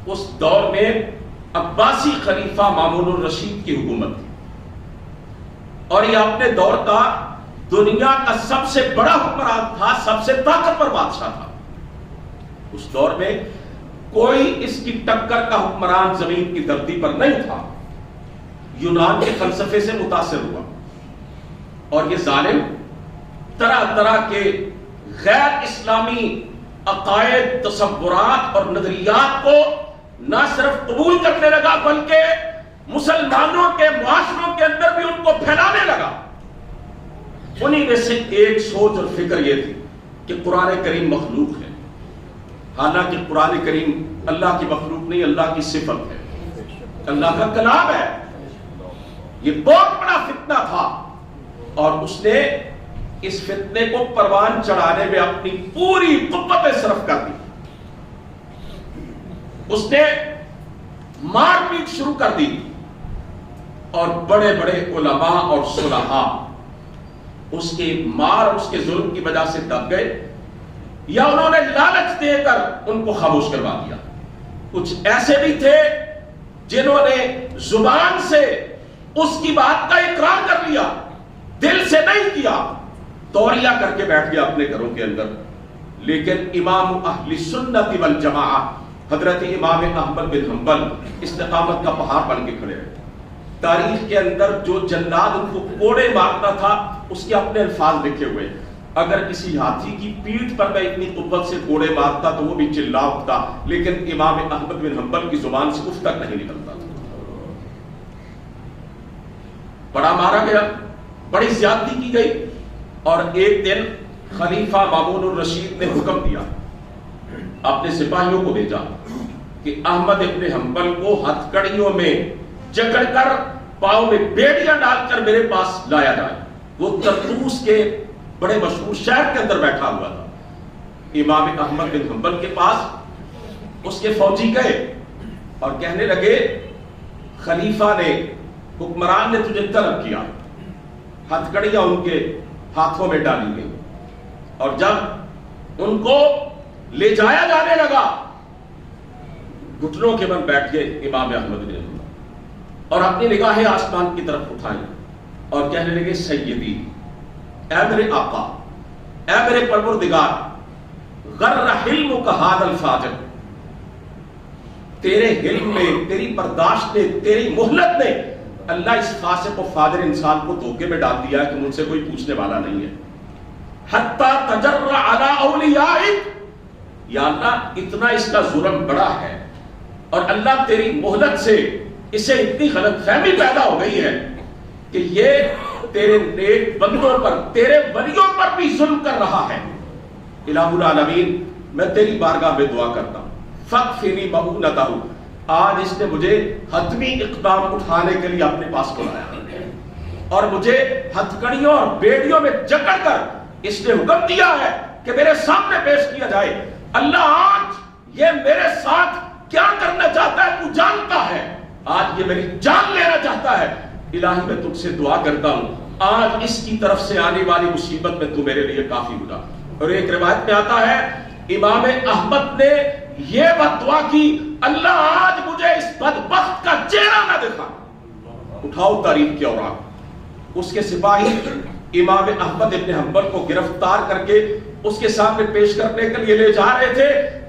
اس دور میں عباسی خلیفہ مامون الرشید کی حکومت تھی، اور یہ اپنے دور کا دنیا کا سب سے بڑا حکمران تھا، سب سے طاقتور بادشاہ تھا۔ اس دور میں کوئی اس کی ٹکر کا حکمران زمین کی دھرتی پر نہیں تھا۔ یونان کے فلسفے سے متاثر ہوا، اور یہ ظالم طرح طرح کے غیر اسلامی عقائد، تصورات اور نظریات کو نہ صرف قبول کرنے لگا بلکہ مسلمانوں کے معاشروں کے اندر بھی ان کو پھیلانے لگا۔ انہی میں سے ایک سوچ اور فکر یہ تھی کہ قرآن کریم مخلوق ہے، حالانکہ قرآن کریم اللہ کی مخلوق نہیں، اللہ کی صفت ہے، اللہ کا کلام ہے۔ یہ بہت بڑا فتنہ تھا اور اس نے اس فتنے کو پروان چڑھانے میں اپنی پوری قوت صرف کر دی۔ اس نے مار پیٹ شروع کر دی اور بڑے بڑے علماء اور صلحاء اس کے مار اور اس کے ظلم کی وجہ سے دب گئے، یا انہوں نے لالچ دے کر ان کو خاموش کروا دیا۔ کچھ ایسے بھی تھے جنہوں نے زبان سے اس کی بات کا اقرار کر لیا، دل سے نہیں کیا، توریہ کر کے بیٹھ گیا اپنے گھروں کے اندر۔ لیکن امام اہل سنت والجماعہ حضرت امام احمد بن حنبل استقامت کا پہاڑ بن کے کھڑے رہے۔ تاریخ کے اندر جو جلاد ان کو کوڑے مارتا تھا اس کے اپنے الفاظ لکھے ہوئے، اگر کسی ہاتھی کی پیٹھ پر میں اتنی قوت سے کوڑے مارتا تو وہ بھی چلا اٹھتا، لیکن امام احمد بن حنبل کی زبان سے اف تک نہیں نکلتا تھا۔ بڑا مارا گیا، بڑی زیادتی کی گئی، اور ایک دن خلیفہ مامون الرشید نے حکم دیا، اپنے سپاہیوں کو بھیجا کہ احمد ابن حنبل کو ہتھکڑیوں میں جکڑ کر پاؤں میں بیڑیاں ڈال کر میرے پاس لایا جائے۔ وہ طرطوس کے بڑے مشہور شہر کے اندر بیٹھا ہوا تھا۔ امام احمد بن حنبل کے پاس اس کے فوجی گئے اور کہنے لگے خلیفہ نے، حکمران نے تجھے طلب کیا۔ ہتھکڑیاں ان کے ہاتھوں میں ڈالی گئی اور جب ان کو لے جایا جانے لگا گھٹنوں کے بل بیٹھ گئے امام احمد بن حنبل اور اپنی نگاہیں آسمان کی طرف اٹھائیں اور کہنے لگے سیدی، اے میرے آقا، اے میرے پروردگار، غر حلمک ھذا الفاجر، تیرے حلم میں، تیری برداشت نے، تیری مہلت نے اللہ اس فاسق و فاجر انسان کو دھوکے میں ڈال دیا ہے کہ مجھ سے کوئی پوچھنے والا نہیں ہے۔ حتی تجرع علی اولیائک، یا اللہ اتنا اس کا ظلم بڑا ہے، اور اللہ تیری مہلت سے اسے اتنی غلط فہمی پیدا ہو گئی ہے کہ یہ تیرے نیک بندوں پر، تیرے ولیوں پر بھی ظلم کر رہا ہے۔ الہ العالمین، میں تیری بارگاہ میں دعا کرتا ہوں، فاغفر مؤونتہ، آج اس نے مجھے حتمی اقدام اٹھانے کے لیے اپنے پاس بلایا اور مجھے ہتھکڑیوں اور بیڑیوں میں جکڑ کر اس نے حکم دیا ہے کہ میرے سامنے پیش کیا جائے۔ اللہ آج یہ میرے ساتھ کیا کرنا چاہتا ہے تو جانتا ہے، آج یہ میری جان لینا چاہتا ہے۔ الہی میں تجھ سے دعا کرتا ہوں، آج اس کی طرف سے آنے والی مصیبت میں تو میرے لیے کافی ہو جا۔ اور ایک روایت میں آتا ہے امام احمد نے یہ بددعا کی، اللہ آج مجھے اس بدبخت کا چہرہ نہ دکھا۔ اٹھاؤ تاریخ کے اوراق۔ اس کے سپاہی امام احمد ابن حنبل کو گرفتار کر کے اس کے سامنے پیش کرنے کے لیے لے جا رہے تھے،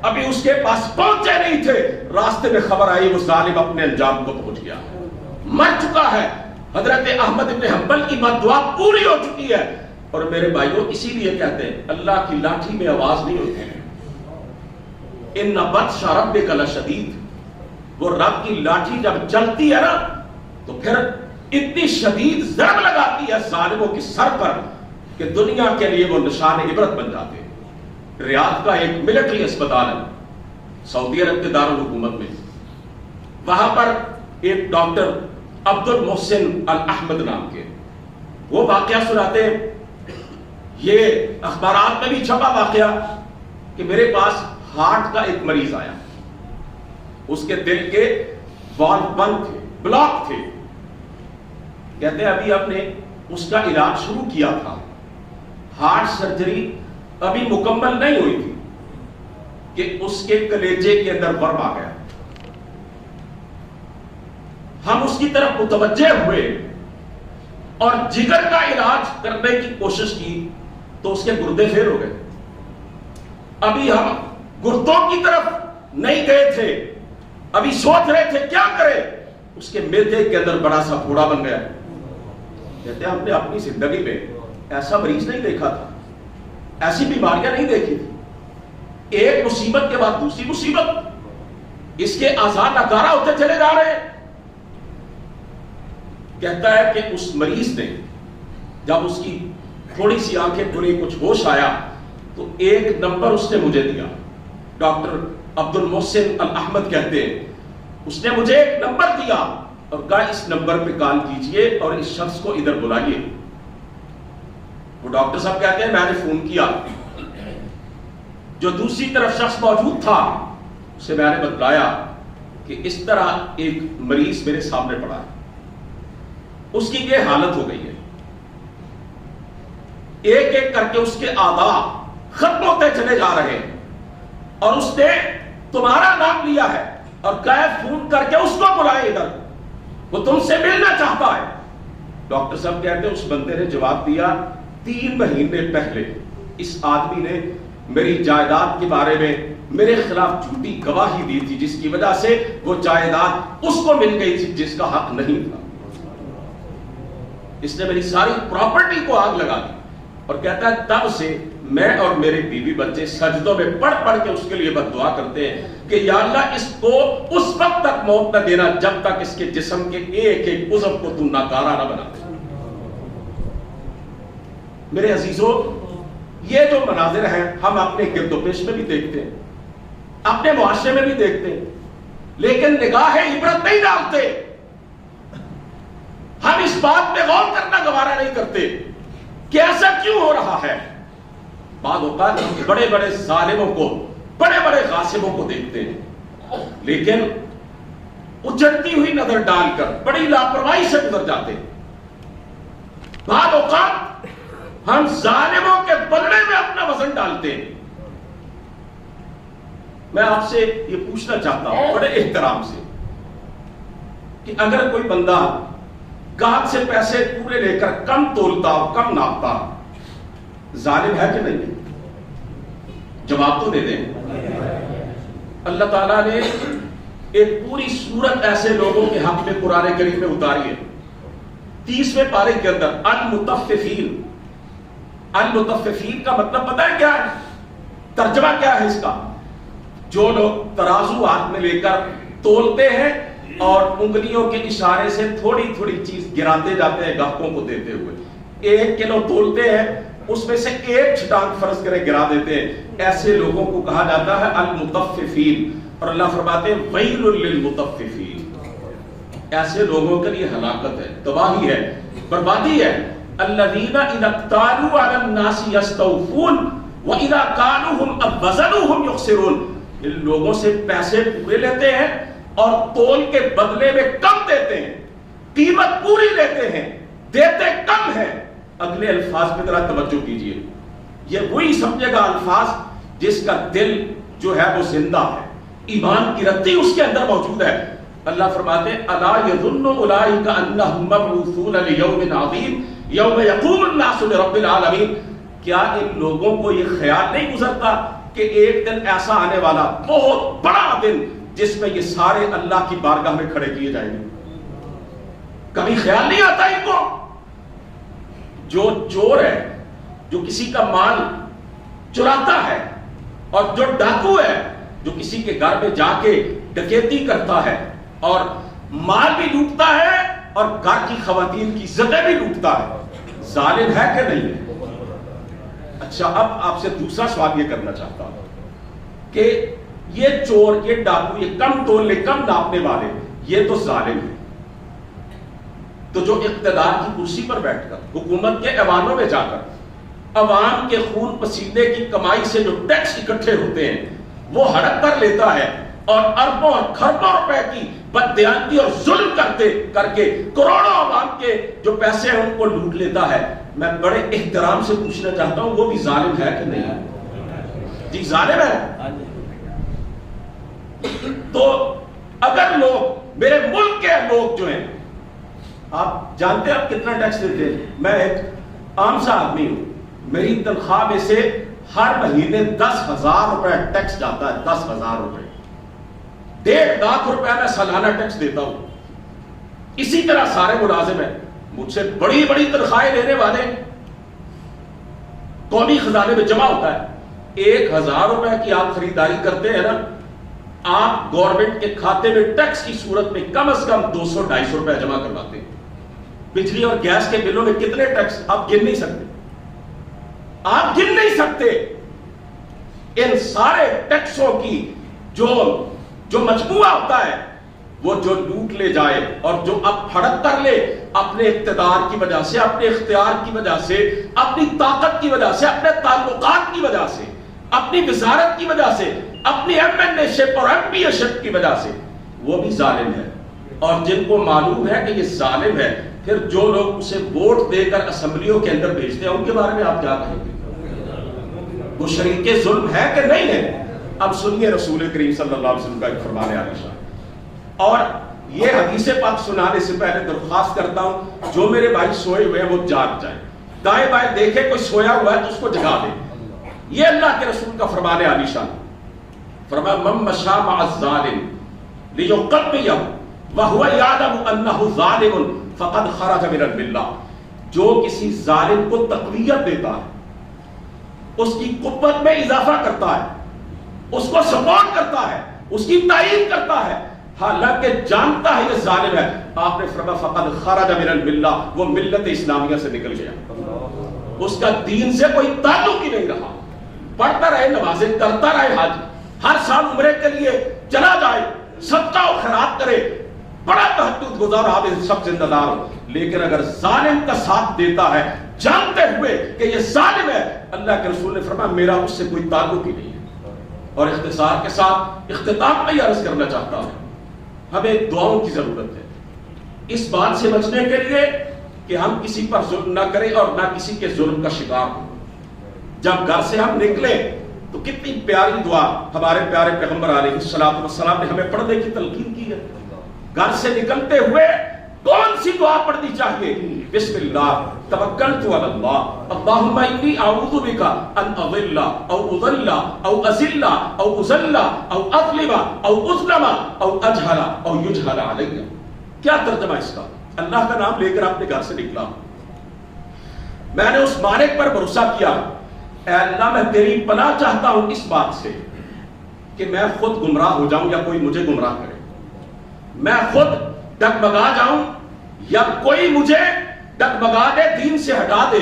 ابھی اس کے پاس پہنچے نہیں تھے، راستے میں خبر آئی وہ ظالم اپنے انجام کو پہنچ گیا، مر چکا ہے۔ حضرت احمد ابن حنبل کی بددعا پوری ہو چکی ہے۔ اور میرے بھائیوں، اسی لیے کہتے ہیں اللہ کی لاٹھی میں آواز نہیں ہوتی، ان بطش ربک لشدید، وہ رب کی لاٹھی جب چلتی ہے نا تو پھر اتنی شدید ضرب لگاتی ہے ظالموں کی سر پر کہ دنیا کے لیے وہ نشان عبرت بن جاتے ہیں۔ ریاض کا ایک ملٹری اسپتال ہے سعودی عرب کے دارالحکومت میں، وہاں پر ایک ڈاکٹر عبد المحسن الاحمد نام کے، وہ واقعہ سناتے ہیں، یہ اخبارات میں بھی چھپا واقعہ کہ میرے پاس ہارٹ کا ایک مریض آیا، اس کے دل کے والو بند تھے، بلاک تھے، کہتے ہیں ابھی ہم نے اس کا علاج شروع کیا تھا، ہارٹ سرجری ابھی مکمل نہیں ہوئی تھی کہ اس کے کلیجے کے اندر ورم آ گیا۔ ہم اس کی طرف متوجہ ہوئے اور جگر کا علاج کرنے کی کوشش کی تو اس کے گردے فیل ہو گئے۔ ابھی ہم گردوں کی طرف نہیں گئے تھے، ابھی سوچ رہے تھے کیا کریں، اس کے معدے کے اندر بڑا سا پھوڑا بن گیا۔ کہتے ہیں ہم نے اپنی زندگی میں ایسا مریض نہیں دیکھا تھا، ایسی بیماریاں نہیں دیکھی تھی، ایک مصیبت کے بعد دوسری مصیبت، اس کے اعضاء ناکارہ ہوتے چلے جا رہے ہیں۔ کہتا ہے کہ اس مریض نے جب اس کی تھوڑی سی آنکھیں کھلی، کچھ ہوش آیا، تو ایک نمبر اس نے مجھے دیا، ڈاکٹر عبد المحسن الاحمد کہتے ہیں، اس نے مجھے ایک نمبر دیا اور کہا اس نمبر پہ کال کیجئے اور اس شخص کو ادھر بلائیے۔ وہ ڈاکٹر صاحب کہتے ہیں میں نے فون کیا، جو دوسری طرف شخص موجود تھا اسے میں نے بتلایا کہ اس طرح ایک مریض میرے سامنے پڑا ہے، اس کی یہ حالت ہو گئی ہے، ایک ایک کر کے اس کے اعضاء ختم ہوتے چلے جا رہے ہیں، اور اس نے تمہارا نام لیا ہے اور کہا فون کر کے اس کو بلائے ادھر، وہ تم سے ملنا چاہتا ہے۔ ڈاکٹر صاحب کہتے ہیں اس بندے نے جواب دیا 3 مہینے پہلے اس آدمی نے میری جائیداد کے بارے میں میرے خلاف جھوٹی گواہی دی تھی، جس کی وجہ سے وہ جائیداد اس کو مل گئی تھی جس کا حق نہیں تھا۔ اس نے میری ساری پراپرٹی کو آگ لگا دی، اور کہتا ہے تب سے میں اور میرے بیوی بچے سجدوں میں پڑھ پڑھ کے اس کے لیے بد دعا کرتے ہیں کہ یا اللہ اس کو اس وقت تک موت نہ دینا جب تک اس کے جسم کے ایک ایک عضو کو تو ناکارہ نہ بنا دے۔ میرے عزیزوں، یہ جو مناظر ہیں ہم اپنے گرد و پیش میں بھی دیکھتے ہیں، اپنے معاشرے میں بھی دیکھتے ہیں، لیکن نگاہ عبرت نہیں ڈالتے۔ ہم اس بات پہ غور کرنا گوارا نہیں کرتے کہ ایسا کیوں ہو رہا ہے۔ بعض اوقات بڑے بڑے ظالموں کو، بڑے بڑے غاصبوں کو دیکھتے ہیں، لیکن اچھڑتی ہوئی نظر ڈال کر بڑی لاپرواہی سے گزر جاتے ہیں۔ بعض اوقات ہم ظالموں کے بدلے میں اپنا وزن ڈالتے ہیں۔ میں آپ سے یہ پوچھنا چاہتا ہوں بڑے احترام سے کہ اگر کوئی بندہ گاہک سے پیسے پورے لے کر کم تولتا ہو، کم ناپتا، ظالم ہے کہ نہیں؟ جواب تو دے دیں۔ اللہ تعالیٰ نے ایک پوری سورت ایسے لوگوں کے حق میں قرآن کریم میں اتاری ہے، 30ویں پارے کے اندر المطففین۔ المطففین کا مطلب پتہ ہے کیا ہے؟ ترجمہ کیا ہے اس کا؟ جو لوگ ترازو ہاتھ میں لے کر تولتے ہیں اور انگلیوں کے اشارے سے تھوڑی تھوڑی چیز گراتے جاتے ہیں گاہکوں کو دیتے ہوئے، 1 کلو تولتے ہیں اس میں سے 1 چھٹانگ فرض کرے گرا دیتے ہیں، ایسے لوگوں کو کہا جاتا ہے المطففین۔ اور اللہ فرماتے ہیں ویل للمطففین، ایسے لوگوں کے لیے ہلاکت ہے، تباہی ہے، بربادی ہے۔ الذین اذا اکتالوا علی الناس یستوفون واذا کالوہم او وزنوہم یخسرون، ان لوگوں سے پیسے پورے لیتے ہیں اور تول کے بدلے میں کم دیتے ہیں، قیمت پوری لیتے ہیں، دیتے کم ہے۔ اگلے الفاظ پہ ذرا توجہ کیجئے، یہ وہی سمجھے گا الفاظ جس کا دل جو ہے وہ زندہ ہے، ایمان کی رتی اس کے اندر موجود ہے۔ اللہ فرماتے ہیں الا یظن اولئک انہم مبعوثون لیوم عظیم یوم یقوم الناس لرب العالمین، کیا ان لوگوں کو یہ خیال نہیں گزرتا کہ ایک دن ایسا آنے والا بہت بڑا دن جس میں یہ سارے اللہ کی بارگاہ میں کھڑے کیے جائیں گے؟ کبھی خیال نہیں آتا ان کو؟ جو چور ہے، جو کسی کا مال چراتا ہے، اور جو ڈاکو ہے جو کسی کے گھر میں جا کے ڈکیتی کرتا ہے اور مال بھی لوٹتا ہے اور گھر کی خواتین کی عزتیں بھی لوٹتا ہے، ظالم ہے کہ نہیں ہے؟ اچھا، اب آپ سے دوسرا سوال یہ کرنا چاہتا ہوں کہ یہ چور، یہ ڈاکو، یہ کم تولنے کم ناپنے والے، یہ تو ظالم ہے، تو جو اقتدار کی کرسی پر بیٹھ کر حکومت کے ایوانوں میں جا کر عوام کے خون پسینے کی کمائی سے جو ٹیکس اکٹھے ہوتے ہیں وہ ہڑپ کر لیتا ہے اور اربوں اور کھربوں روپے کی بددیانتی اور ظلم کر کے کروڑوں عوام کے جو پیسے ہیں ان کو لوٹ لیتا ہے، میں بڑے احترام سے پوچھنا چاہتا ہوں وہ بھی ظالم ہے کہ نہیں؟ جی ظالم ہے۔ تو اگر لوگ، میرے ملک کے لوگ جو ہیں، آپ جانتے ہیں آپ کتنا ٹیکس دیتے ہیں؟ میں ایک عام سا آدمی ہوں، میری تنخواہ میں سے ہر مہینے 10,000 روپے ٹیکس جاتا ہے، 10,000 روپے، 1.5 لاکھ روپے میں سالانہ ٹیکس دیتا ہوں۔ اسی طرح سارے ملازم ہیں، مجھ سے بڑی بڑی تنخواہیں لینے والے قومی خزانے میں جمع ہوتا ہے، 1000 روپے کی آپ خریداری کرتے ہیں نا، آپ گورنمنٹ کے کھاتے میں ٹیکس کی صورت میں کم از کم 200-250 روپے جمع کرواتے ہیں۔ بجلی اور گیس کے بلوں میں کتنے ٹیکس آپ گن نہیں سکتے، آپ گن نہیں سکتے۔ ان سارے ٹیکسوں کی جو مجموعہ ہوتا ہے، وہ جو لوٹ لے جائے اور جو اب پھڑک کر لے اپنے اقتدار کی وجہ سے، اپنے اختیار کی وجہ سے، اپنی طاقت کی وجہ سے، اپنے تعلقات کی وجہ سے، اپنی وزارت کی وجہ سے، اپنی ایم این اے شپ اور ایم پی اے شپ کی وجہ سے، وہ بھی ظالم ہے۔ اور جن کو معلوم ہے کہ یہ ظالم ہے، پھر جو لوگ اسے ووٹ دے کر اسمبلیوں کے اندر بھیجتے ہیں، ان کے بارے میں آپ کیا کہیں گے؟ وہ شریک ظلم ہے کہ نہیں ہے؟ اب سنیے رسول کریم صلی اللہ علیہ وسلم کا ایک فرمان عالی شان، اور یہ حدیث پاک سنانے سے پہلے درخواست کرتا ہوں جو میرے بھائی سوئے ہوئے ہیں وہ جاگ جائیں، دائیں بائیں دیکھے کوئی سویا ہوا ہے تو اس کو جگا دے۔ یہ اللہ کے رسول کا فرمان عالی شان، فرمایا من مشى مع الظالم ليقبيه وهو يعلم انه ظالم فقد خرج من الملة۔ جو کسی ظالم کو تقویت دیتا ہے، اس کی قوت میں اضافہ کرتا ہے، اس کو سپورٹ کرتا ہے، اس کی تائید کرتا ہے، حالانکہ جانتا ہے یہ ظالم ہے، آپ نے فرمایا فقد خرج من الملة، وہ ملت اسلامیہ سے نکل گیا، اس کا دین سے کوئی تعلق ہی نہیں رہا۔ پڑھتا رہے، نمازیں کرتا رہے، حج ہر سال عمرے کے لیے چلا جائے، صدقہ و خیرات کرے، بڑا تہجد گزار، آپ سب زندہ دار ہو، لیکن اگر ظالم کا ساتھ دیتا ہے جانتے ہوئے کہ یہ ظالم ہے، اللہ کے رسول نے فرمایا میرا اس سے کوئی تعلق ہی نہیں ہے۔ اور اختصار کے ساتھ اختتام میں یہ عرض کرنا چاہتا ہوں، ہمیں دعاؤں کی ضرورت ہے اس بات سے بچنے کے لیے کہ ہم کسی پر ظلم نہ کریں اور نہ کسی کے ظلم کا شکار ہوں۔ جب گھر سے ہم نکلے تو کتنی پیاری دعا ہمارے پیارے پیغمبر علیہ الصلوۃ والسلام نے ہمیں پڑھنے کی تلقین کی ہے۔ گھر سے نکلتے ہوئے کون سی دعا پڑھنی چاہیے؟ بسم اللہ توکلت علی اللہ اللہم انی اعوذ بک ان اضل او اضل او ازل او ازل او اظلم او اظلم او اجہل او یجہل علی۔ کیا ترجمہ اس کا؟ اللہ کا نام لے کر اپنے گھر سے نکلا، میں نے اس مالک پر بھروسہ کیا، اے اللہ میں تیری پناہ چاہتا ہوں اس بات سے کہ میں خود گمراہ ہو جاؤں یا کوئی مجھے گمراہ کرے، میں خود ڈگمگا جاؤں یا کوئی مجھے ڈگمگا دے، دین سے ہٹا دے،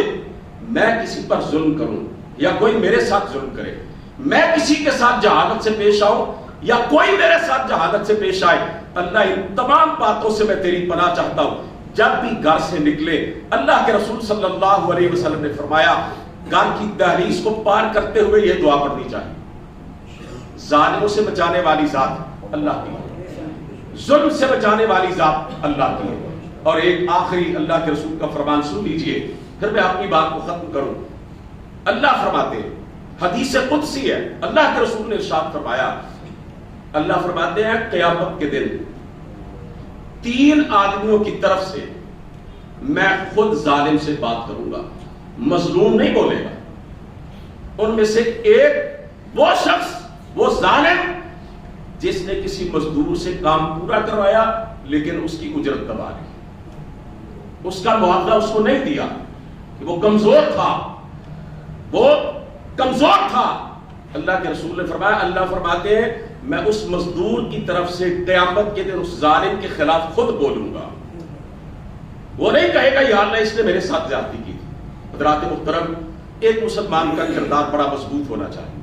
میں کسی پر ظلم کروں یا کوئی میرے ساتھ ظلم کرے، میں کسی کے ساتھ جہالت سے پیش آؤں یا کوئی میرے ساتھ جہالت سے پیش آئے، اللہ ان تمام باتوں سے میں تیری پناہ چاہتا ہوں۔ جب بھی گھر سے نکلے، اللہ کے رسول صلی اللہ علیہ وسلم نے فرمایا گھر کی دہلیز کو پار کرتے ہوئے یہ دعا پڑھنی چاہیے۔ ظالموں سے بچانے والی ذات اللہ کی ہے، ظلم سے بچانے والی ذات اللہ کی ہے۔ اور ایک آخری اللہ کے رسول کا فرمان سن لیجئے، پھر میں اپنی بات کو ختم کروں۔ اللہ فرماتے ہیں، حدیث قدسی ہے، اللہ کے رسول نے ارشاد فرمایا، اللہ فرماتے ہیں قیامت کے دن 3 آدمیوں کی طرف سے میں خود ظالم سے بات کروں گا، مظلوم نہیں بولے گا۔ ان میں سے ایک وہ شخص، وہ ظالم جس نے کسی مزدور سے کام پورا کروایا لیکن اس کی اجرت دبا لی، اس کا معاوضہ اس کو نہیں دیا، کہ وہ کمزور تھا، وہ کمزور تھا۔ اللہ کے رسول نے فرمایا، اللہ فرماتے ہیں میں اس مزدور کی طرف سے قیامت کے دن اس ظالم کے خلاف خود بولوں گا، وہ نہیں کہے گا یا اللہ اس نے میرے ساتھ زیادتی کی تھی۔ حضرات محترم، ایک مسلمان کا کردار بڑا مضبوط ہونا چاہیے،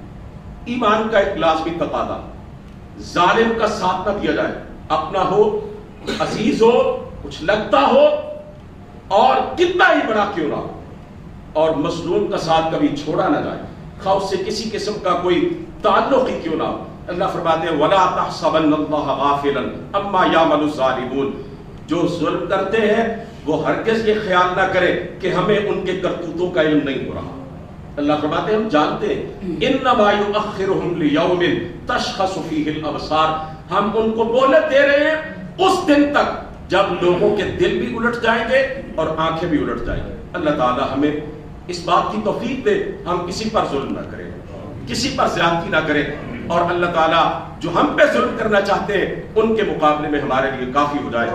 ایمان کا ایک لازمی تقاضا، ظالم کا ساتھ نہ دیا جائے، اپنا ہو، عزیز ہو، کچھ لگتا ہو اور کتنا ہی بڑا کیوں نہ ہو، اور مظلوم کا ساتھ کبھی چھوڑا نہ جائے، خواہ اس سے کسی قسم کا کوئی تعلق ہی کیوں نہ ہو۔ اللہ فرماتے ہیں وَلَا تَحْسَبَنَّ اللَّهَ غَافِلًا عَمَّا يَعْمَلُ الظَّالِمُونَ، جو ظلم کرتے ہیں وہ ہرگز یہ خیال نہ کرے کہ ہمیں ان کے کرتوتوں کا علم نہیں ہو رہا۔ اللہ فرماتے ہیں ہم جانتے ہیں انما یؤخرهم لیوم تشخص فیہ الابصار، ہم ان کو مہلت دے رہے ہیں اس دن تک جب لوگوں کے دل بھی الٹ جائیں گے اور آنکھیں بھی الٹ جائیں گے۔ اللہ تعالی ہمیں اس بات کی توفیق دے ہم کسی پر ظلم نہ کریں، کسی پر زیادتی نہ کریں، اور اللہ تعالی جو ہم پہ ظلم کرنا چاہتے ہیں ان کے مقابلے میں ہمارے لیے کافی ہو جائے۔